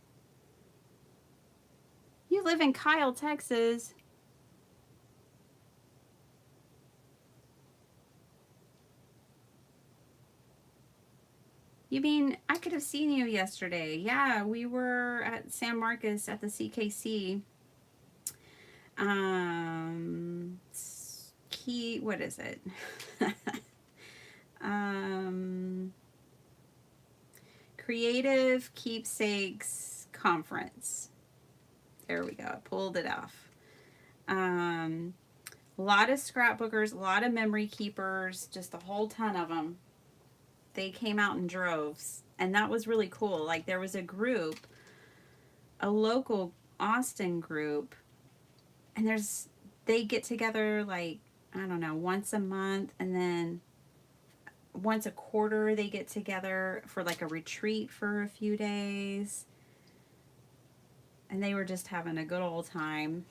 You live in Kyle, Texas. You mean I could have seen you yesterday? Yeah, we were at San Marcos at the CKC. What is it? Creative Keepsakes Conference. There we go. I pulled it off. A lot of scrapbookers, a lot of memory keepers, just a whole ton of them. They came out in droves, and that was really cool. Like, there was a group, a local Austin group, and they get together like, I don't know, once a month, and then once a quarter they get together for like a retreat for a few days. And they were just having a good old time.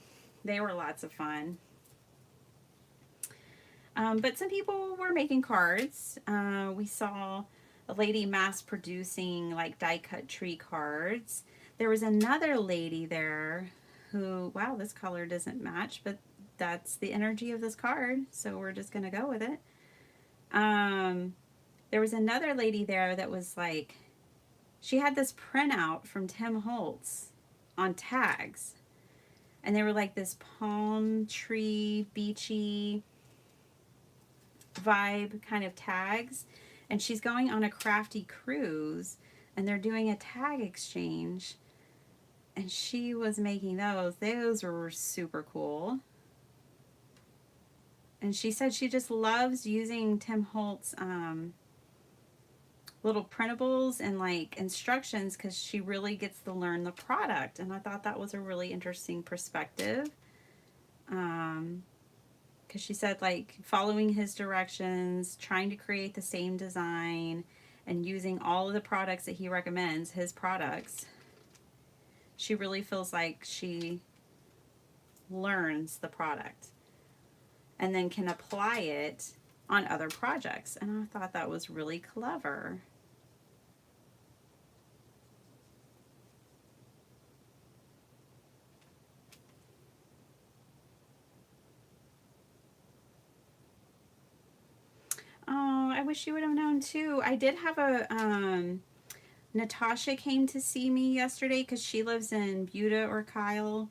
They were lots of fun. But some people were making cards. We saw a lady mass producing like die cut tree cards. There was another lady there who, wow, this color doesn't match, but that's the energy of this card, so we're just gonna go with it. There was another lady there that was like, she had this printout from Tim Holtz on tags, and they were like this palm tree, beachy vibe kind of tags, and she's going on a crafty cruise, and they're doing a tag exchange, and she was making those were super cool. And she said she just loves using Tim Holtz little printables and like instructions because she really gets to learn the product. And I thought that was a really interesting perspective. Because she said like following his directions, trying to create the same design, and using all of the products that he recommends, his products, she really feels like she learns the product and then can apply it on other projects. And I thought that was really clever. Oh, I wish you would have known too. I did have a, Natasha came to see me yesterday because she lives in Buda or Kyle,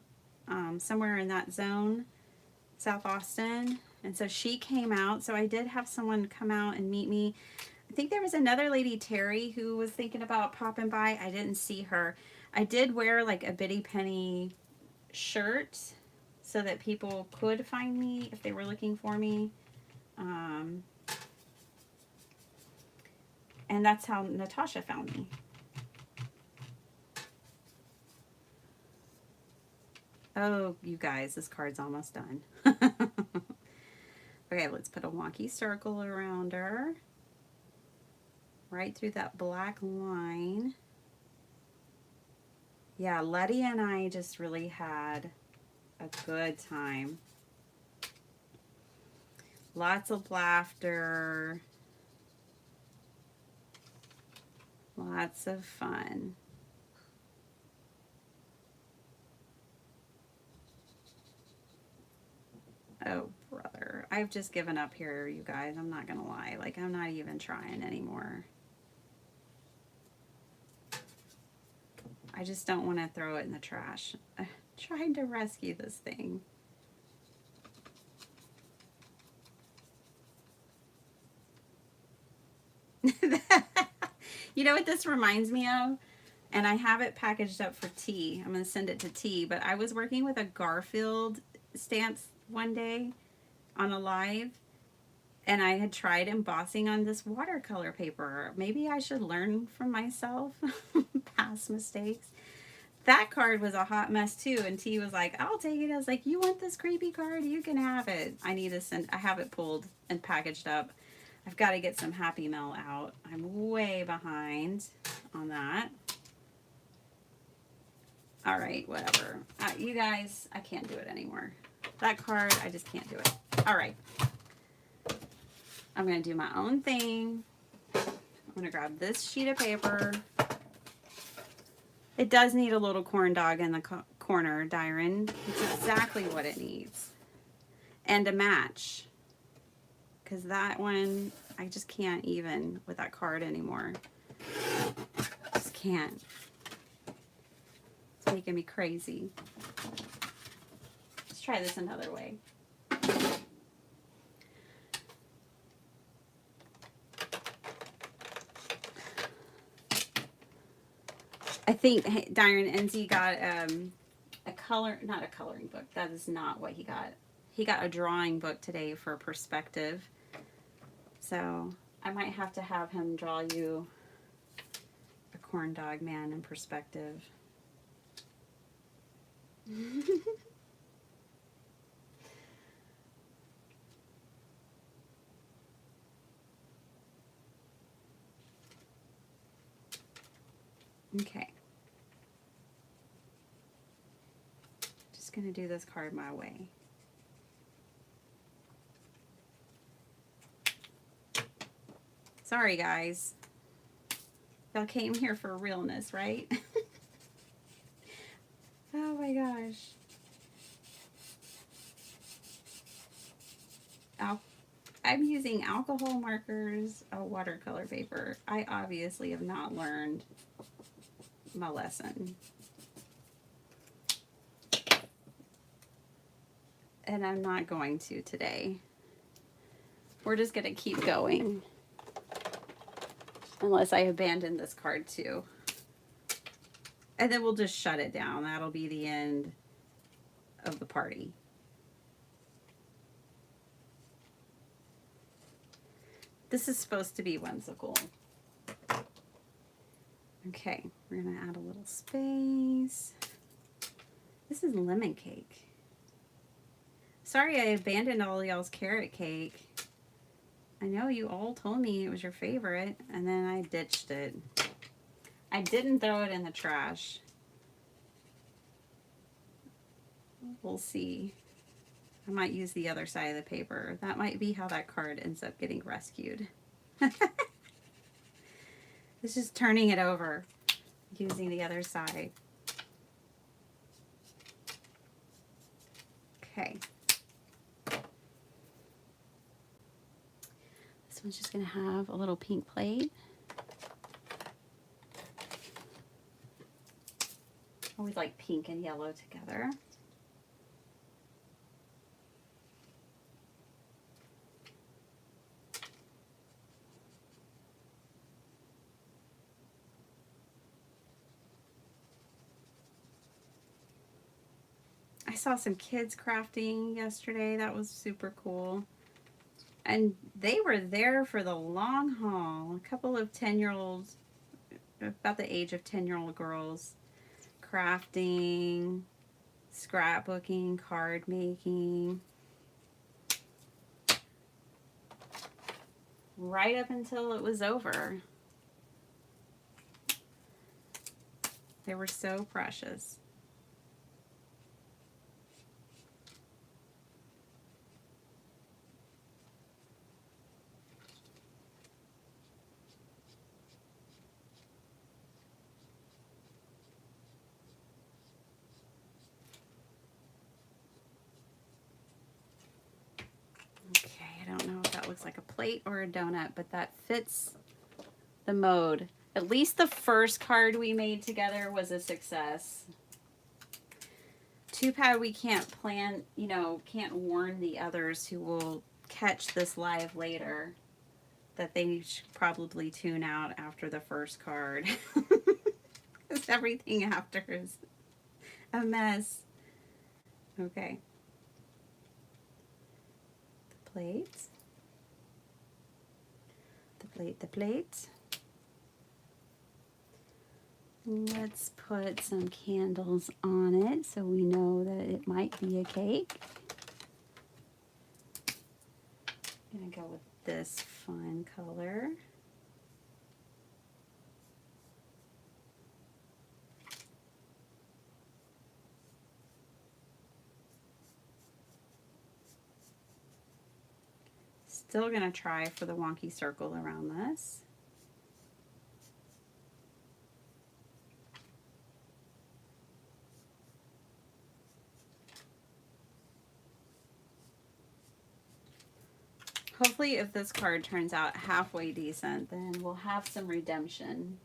somewhere in that zone, South Austin. And so she came out. So I did have someone come out and meet me. I think there was another lady, Terry, who was thinking about popping by. I didn't see her. I did wear like a Bitty Penny shirt so that people could find me if they were looking for me. And that's how Natasha found me. Oh, you guys, this card's almost done. Okay, let's put a wonky circle around her. Right through that black line. Yeah, Letty and I just really had a good time. Lots of laughter. Lots of fun. Oh, brother. I've just given up here, you guys. I'm not going to lie. Like, I'm not even trying anymore. I just don't want to throw it in the trash. I'm trying to rescue this thing. You know what this reminds me of? And I have it packaged up for T. I'm going to send it to T. But I was working with a Garfield stance one day on a live. And I had tried embossing on this watercolor paper. Maybe I should learn from myself, past mistakes. That card was a hot mess too. And T was like, I'll take it. I was like, you want this creepy card? You can have it. I have it pulled and packaged up. I've got to get some Happy Mail out. I'm way behind on that. All right, whatever. You guys, I can't do it anymore. That card, I just can't do it. All right. I'm going to do my own thing. I'm going to grab this sheet of paper. It does need a little corn dog in the corner, Dyron. It's exactly what it needs. And a match. Because that one, I just can't even with that card anymore. Just can't. It's making me crazy. Let's try this another way. I think Dyron NZ got not a coloring book. That is not what he got. He got a drawing book today for perspective. So I might have to have him draw you a corn dog man in perspective. Okay. Just going to do this card my way. Sorry, guys. Y'all came here for realness, right? Oh my gosh. I'm using alcohol markers, a watercolor paper. I obviously have not learned my lesson. And I'm not going to today. We're just going to keep going. Unless I abandon this card too. And then we'll just shut it down. That'll be the end of the party. This is supposed to be whimsical. Okay, we're going to add a little space. This is lemon cake. Sorry I abandoned all y'all's carrot cake. I know you all told me it was your favorite, and then I ditched it. I didn't throw it in the trash. We'll see. I might use the other side of the paper. That might be how that card ends up getting rescued. It's just turning it over, using the other side. Okay. This one's just going to have a little pink plate. Always like pink and yellow together. I saw some kids crafting yesterday. That was super cool. And they were there for the long haul. A couple of 10-year-olds, about the age of 10-year-old girls, crafting, scrapbooking, card making, right up until it was over. They were so precious. Okay, I don't know if that looks like a plate or a donut, but that fits the mode. At least the first card we made together was a success. Too bad we can't plan, you know, can't warn the others who will catch this live later that they should probably tune out after the first card. Because everything after is a mess. Okay. The plate. The plate, the plate. Let's put some candles on it so we know that it might be a cake. I'm gonna go with this fun color. Still gonna try for the wonky circle around this. Hopefully if this card turns out halfway decent, then we'll have some redemption.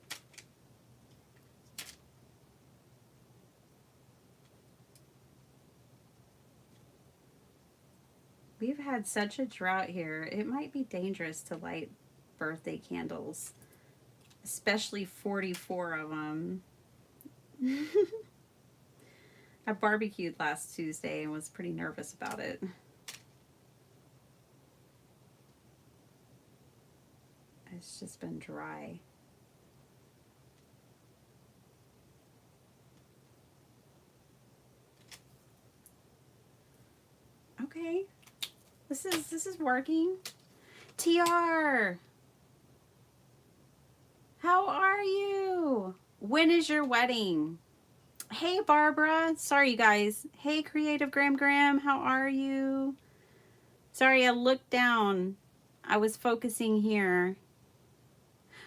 We've had such a drought here. It might be dangerous to light birthday candles, especially 44 of them. I barbecued last Tuesday and was pretty nervous about it. It's just been dry. Okay. This is working. TR, how are you? When is your wedding? Hey Barbara. Sorry you guys. Hey Creative Graham, how are you? Sorry, I looked down. I was focusing here.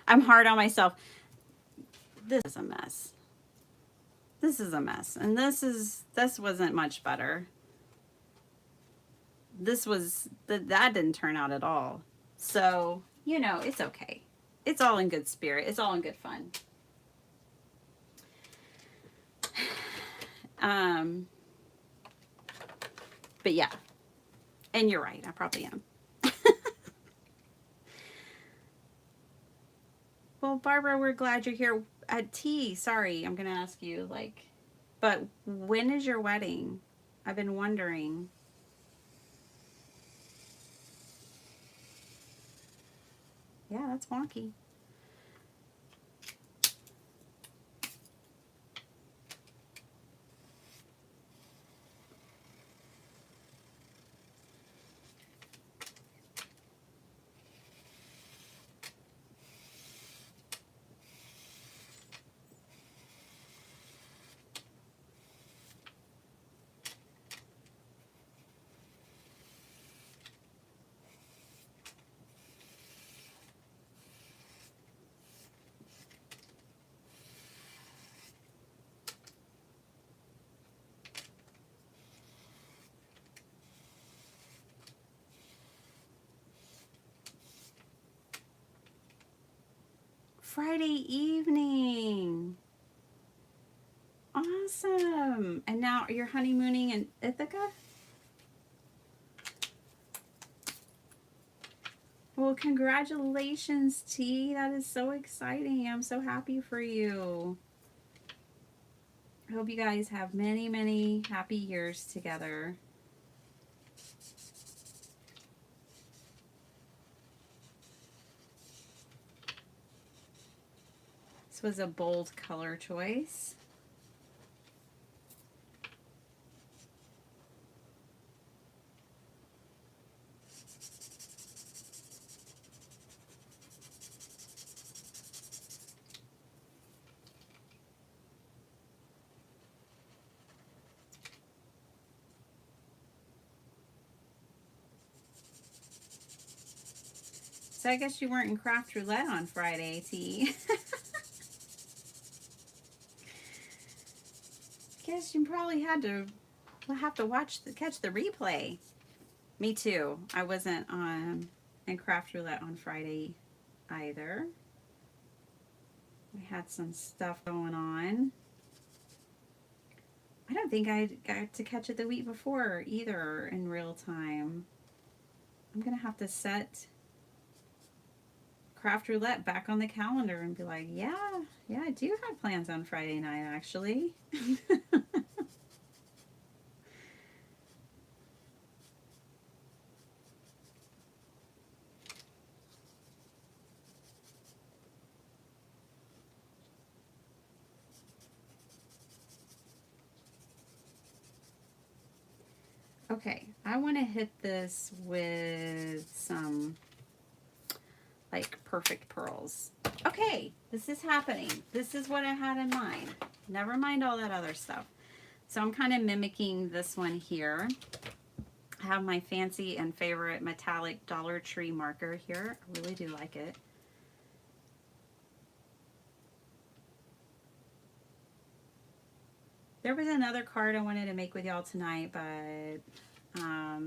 I'm hard on myself. This is a mess. This is a mess. And this wasn't much better. That didn't turn out at all. So, you know, it's okay. It's all in good spirit. It's all in good fun. But yeah. And you're right. I probably am. Well, Barbara, we're glad you're here. Sorry, I'm going to ask you, but when is your wedding? I've been wondering. Yeah, that's wonky. Friday evening. Awesome. And now you're honeymooning in Ithaca? Well, congratulations, T. That is so exciting. I'm so happy for you. I hope you guys have many, many happy years together. This was a bold color choice. So I guess you weren't in craft roulette on Friday, T. Guess you probably have to catch the replay. Me too. I wasn't in craft roulette on Friday either. We had some stuff going on. I don't think I got to catch it the week before either in real time. I'm gonna have to set craft roulette back on the calendar and be like, yeah, I do have plans on Friday night actually. Okay, I want to hit this with some like perfect pearls. Okay, this is happening. This is what I had in mind. Never mind all that other stuff. So I'm kind of mimicking this one here. I have my fancy and favorite metallic Dollar Tree marker here. I really do like it. There was another card I wanted to make with y'all tonight, but I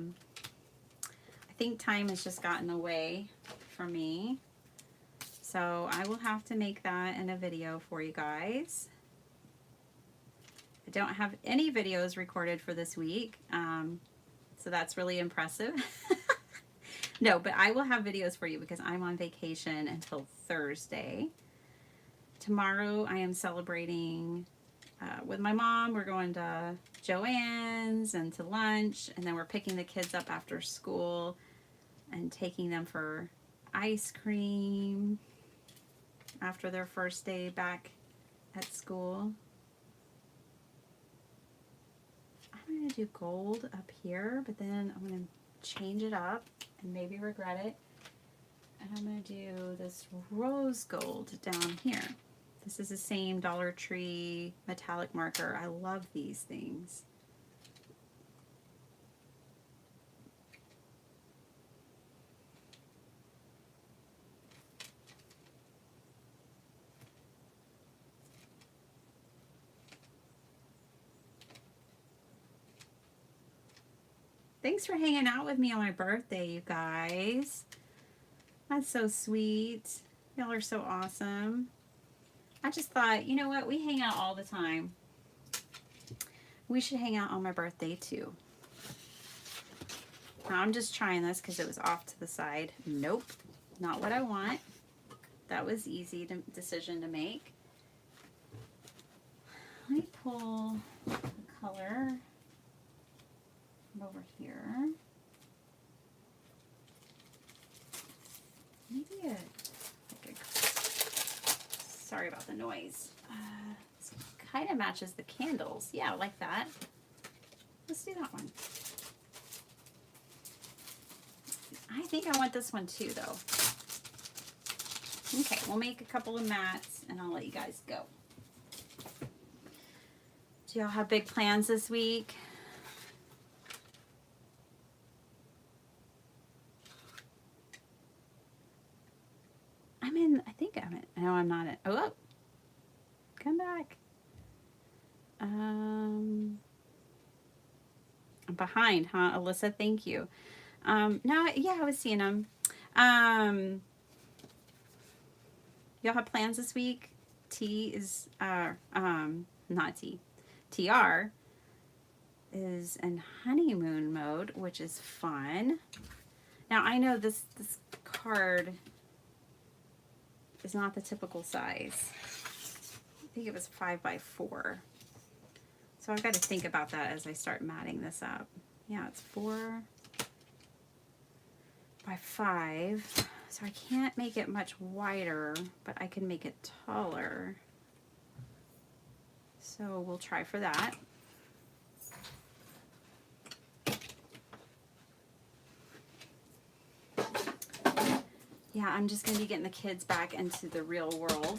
think time has just gotten away from me. So I will have to make that in a video for you guys. I don't have any videos recorded for this week, so that's really impressive. No, but I will have videos for you because I'm on vacation until Thursday. Tomorrow I am celebrating with my mom. We're going to Joann's and to lunch, and then we're picking the kids up after school and taking them for ice cream after their first day back at school. I'm going to do gold up here, but then I'm going to change it up and maybe regret it. And I'm going to do this rose gold down here. This is the same Dollar Tree metallic marker. I love these things. Thanks for hanging out with me on my birthday, you guys. That's so sweet. Y'all are so awesome. I just thought, you know what? We hang out all the time. We should hang out on my birthday too. Now I'm just trying this because it was off to the side. Nope, not what I want. That was easy decision to make. Let me pull the color from over here. Maybe sorry about the noise. This kind of matches the candles. Yeah, I like that. Let's do that one. I think I want this one too, though. Okay, we'll make a couple of mats and I'll let you guys go. Do y'all have big plans this week? No, I'm not in. Oh, come back. I'm behind, huh, Alyssa? Thank you. No, yeah, I was seeing them. Y'all have plans this week? T is, not T. TR is in honeymoon mode, which is fun. Now, I know this card is not the typical size. I think it was 5x4. So I've got to think about that as I start matting this up. Yeah, it's 4x5. So I can't make it much wider, but I can make it taller. So we'll try for that. Yeah, I'm just going to be getting the kids back into the real world.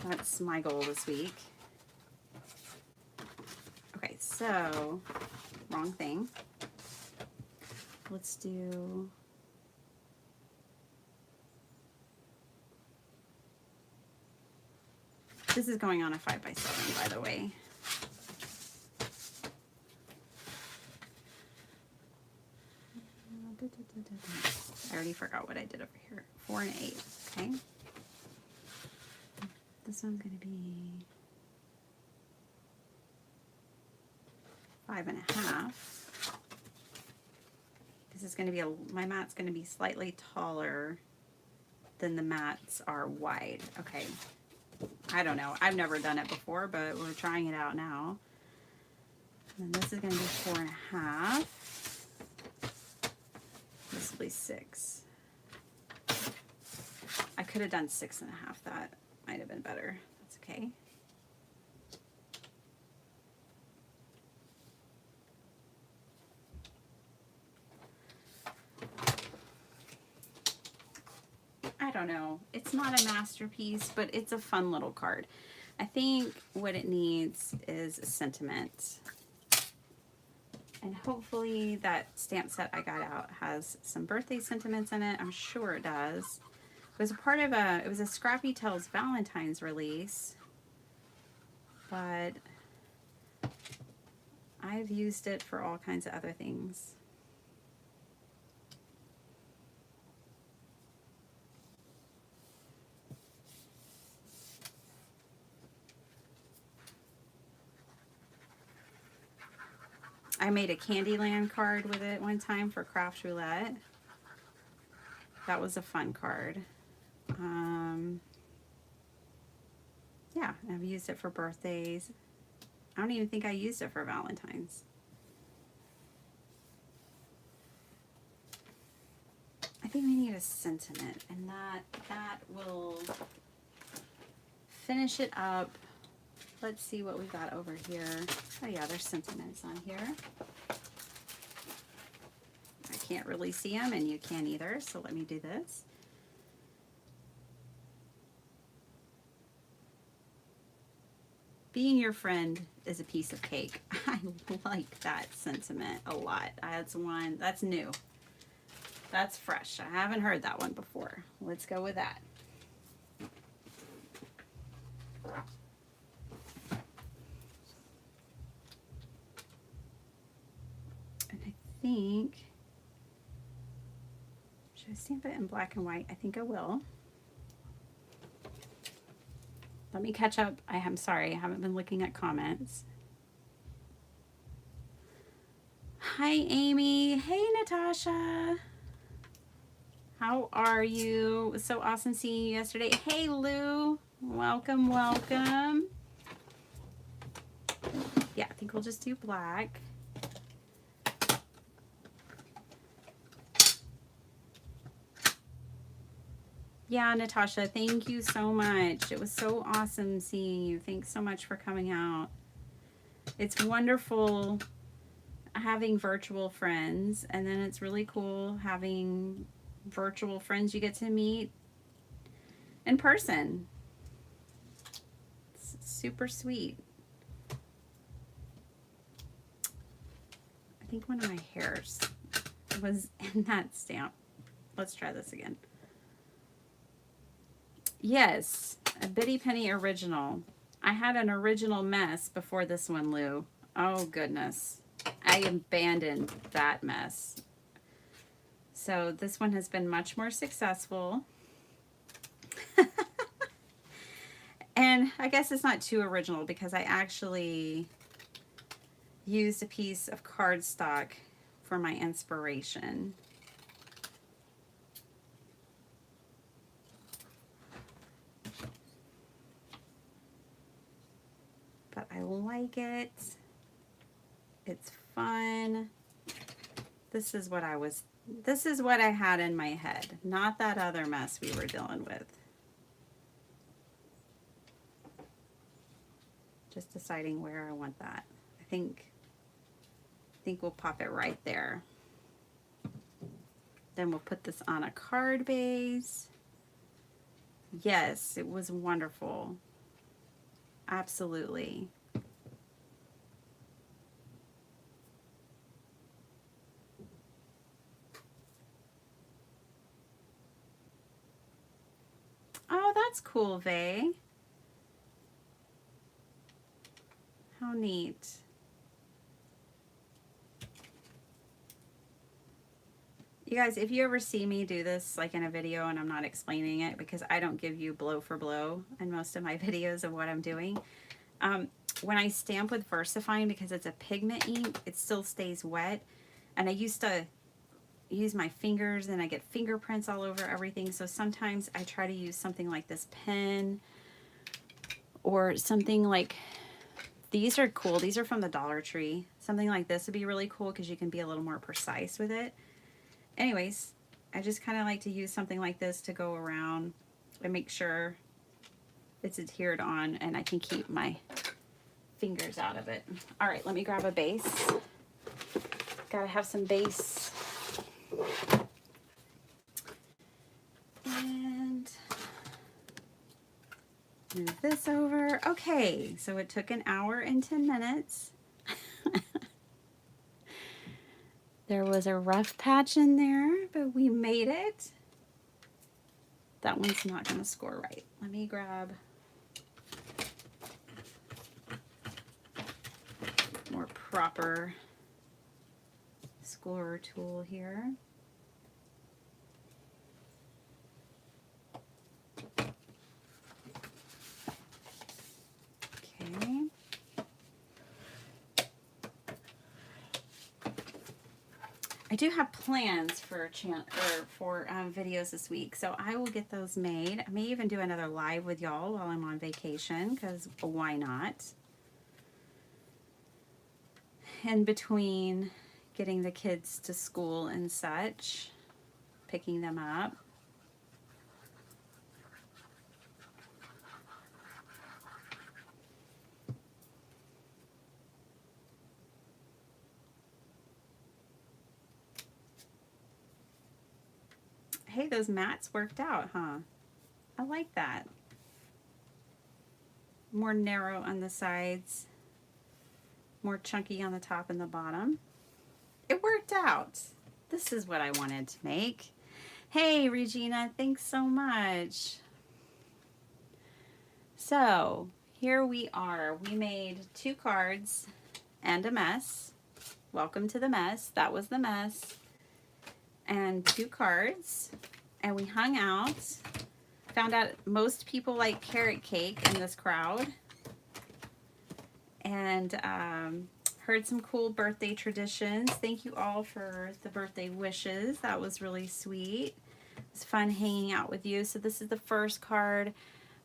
That's my goal this week. Okay, so, wrong thing. Let's do This is going on a 5x7, by the way. I already forgot what I did over here. 4 and 8, okay? This one's going to be 5.5. This is going to be my mat's going to be slightly taller than the mats are wide. Okay. I don't know. I've never done it before, but we're trying it out now. And this is going to be 4.5. This will be 6. I could have done 6.5. That might have been better. That's okay. I don't know. It's not a masterpiece, but it's a fun little card. I think what it needs is a sentiment. And hopefully that stamp set I got out has some birthday sentiments in it. I'm sure it does. It was a part of it was a Scrappy Tales Valentine's release. But I've used it for all kinds of other things. I made a Candyland card with it one time for Craft Roulette. That was a fun card. Yeah, I've used it for birthdays. I don't even think I used it for Valentine's. I think we need a sentiment, and that will finish it up. Let's see what we got over here. Oh yeah, there's sentiments on here. I can't really see them, and you can't either, so let me do this. Being your friend is a piece of cake. I like that sentiment a lot. That's one, that's new. That's fresh. I haven't heard that one before. Let's go with that. And I think, should I stamp it in black and white? I think I will. Let me catch up. I'm sorry, I haven't been looking at comments. Hi, Amy. Hey, Natasha. How are you? It was so awesome seeing you yesterday. Hey, Lou. Welcome, welcome. Yeah, I think we'll just do black. Yeah, Natasha, thank you so much. It was so awesome seeing you. Thanks so much for coming out. It's wonderful having virtual friends, and then it's really cool having virtual friends you get to meet in person. It's super sweet. I think one of my hairs was in that stamp. Let's try this again. Yes, a Bitty Penny original. I had an original mess before this one, Lou. Oh, goodness. I abandoned that mess. So this one has been much more successful. And I guess it's not too original because I actually used a piece of cardstock for my inspiration. But I like it. It's fun. This is what I had in my head, not that other mess we were dealing with. Just deciding where I want that. I think we'll pop it right there. Then we'll put this on a card base. Yes, it was wonderful. Absolutely. Oh, that's cool, Vay. How neat. You guys, if you ever see me do this like in a video and I'm not explaining it, because I don't give you blow for blow in most of my videos of what I'm doing. When I stamp with VersaFine, because it's a pigment ink, it still stays wet. And I used to use my fingers and I get fingerprints all over everything. So sometimes I try to use something like this pen or something like, these are cool. These are from the Dollar Tree. Something like this would be really cool because you can be a little more precise with it. Anyways, I just kind of like to use something like this to go around and make sure it's adhered on and I can keep my fingers out of it. All right, let me grab a base. Gotta have some base. And move this over. Okay, so it took an hour and 10 minutes. There was a rough patch in there, but we made it. That one's not gonna score right. Let me grab more proper scorer tool here. Okay. I do have plans for videos this week, so I will get those made. I may even do another live with y'all while I'm on vacation, because why not? In between getting the kids to school and such, picking them up. Hey, those mats worked out, huh? I like that. More narrow on the sides, more chunky on the top and the bottom. It worked out. This is what I wanted to make. Hey, Regina, thanks so much. So here we are. We made 2 cards and a mess. Welcome to the mess. That was the mess. And 2 cards. And we hung out. Found out most people like carrot cake in this crowd. And heard some cool birthday traditions. Thank you all for the birthday wishes. That was really sweet. It was fun hanging out with you. So this is the first card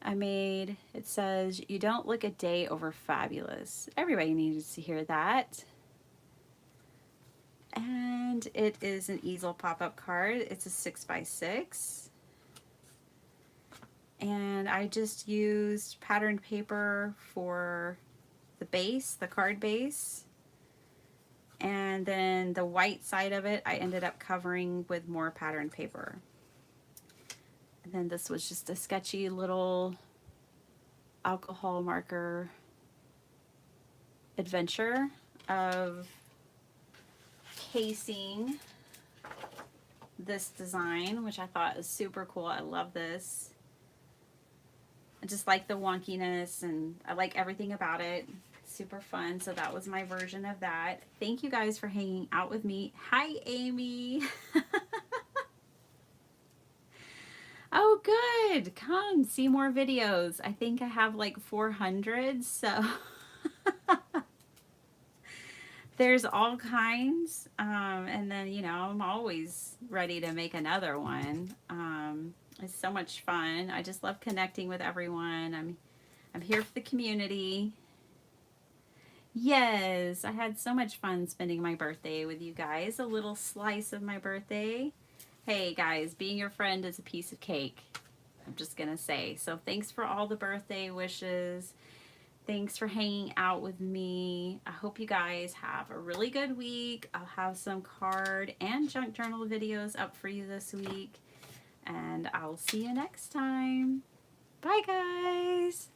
I made. It says, "You don't look a day over fabulous." Everybody needed to hear that. And it is an easel pop-up card. It's a 6x6. And I just used patterned paper for the base, the card base. And then the white side of it, I ended up covering with more patterned paper. And then this was just a sketchy little alcohol marker adventure of casing this design, which I thought is super cool. I love this. I just like the wonkiness and I like everything about it. Super fun. So that was my version of that. Thank you guys for hanging out with me. Hi, Amy. Oh, good. Come see more videos. I think I have like 400, so there's all kinds. And then, you know, I'm always ready to make another one. It's so much fun. I just love connecting with everyone. I'm here for the community. Yes, I had so much fun spending my birthday with you guys. A little slice of my birthday. Hey guys, being your friend is a piece of cake. I'm just gonna say. So thanks for all the birthday wishes. Thanks for hanging out with me. I hope you guys have a really good week. I'll have some card and junk journal videos up for you this week. And I'll see you next time. Bye guys.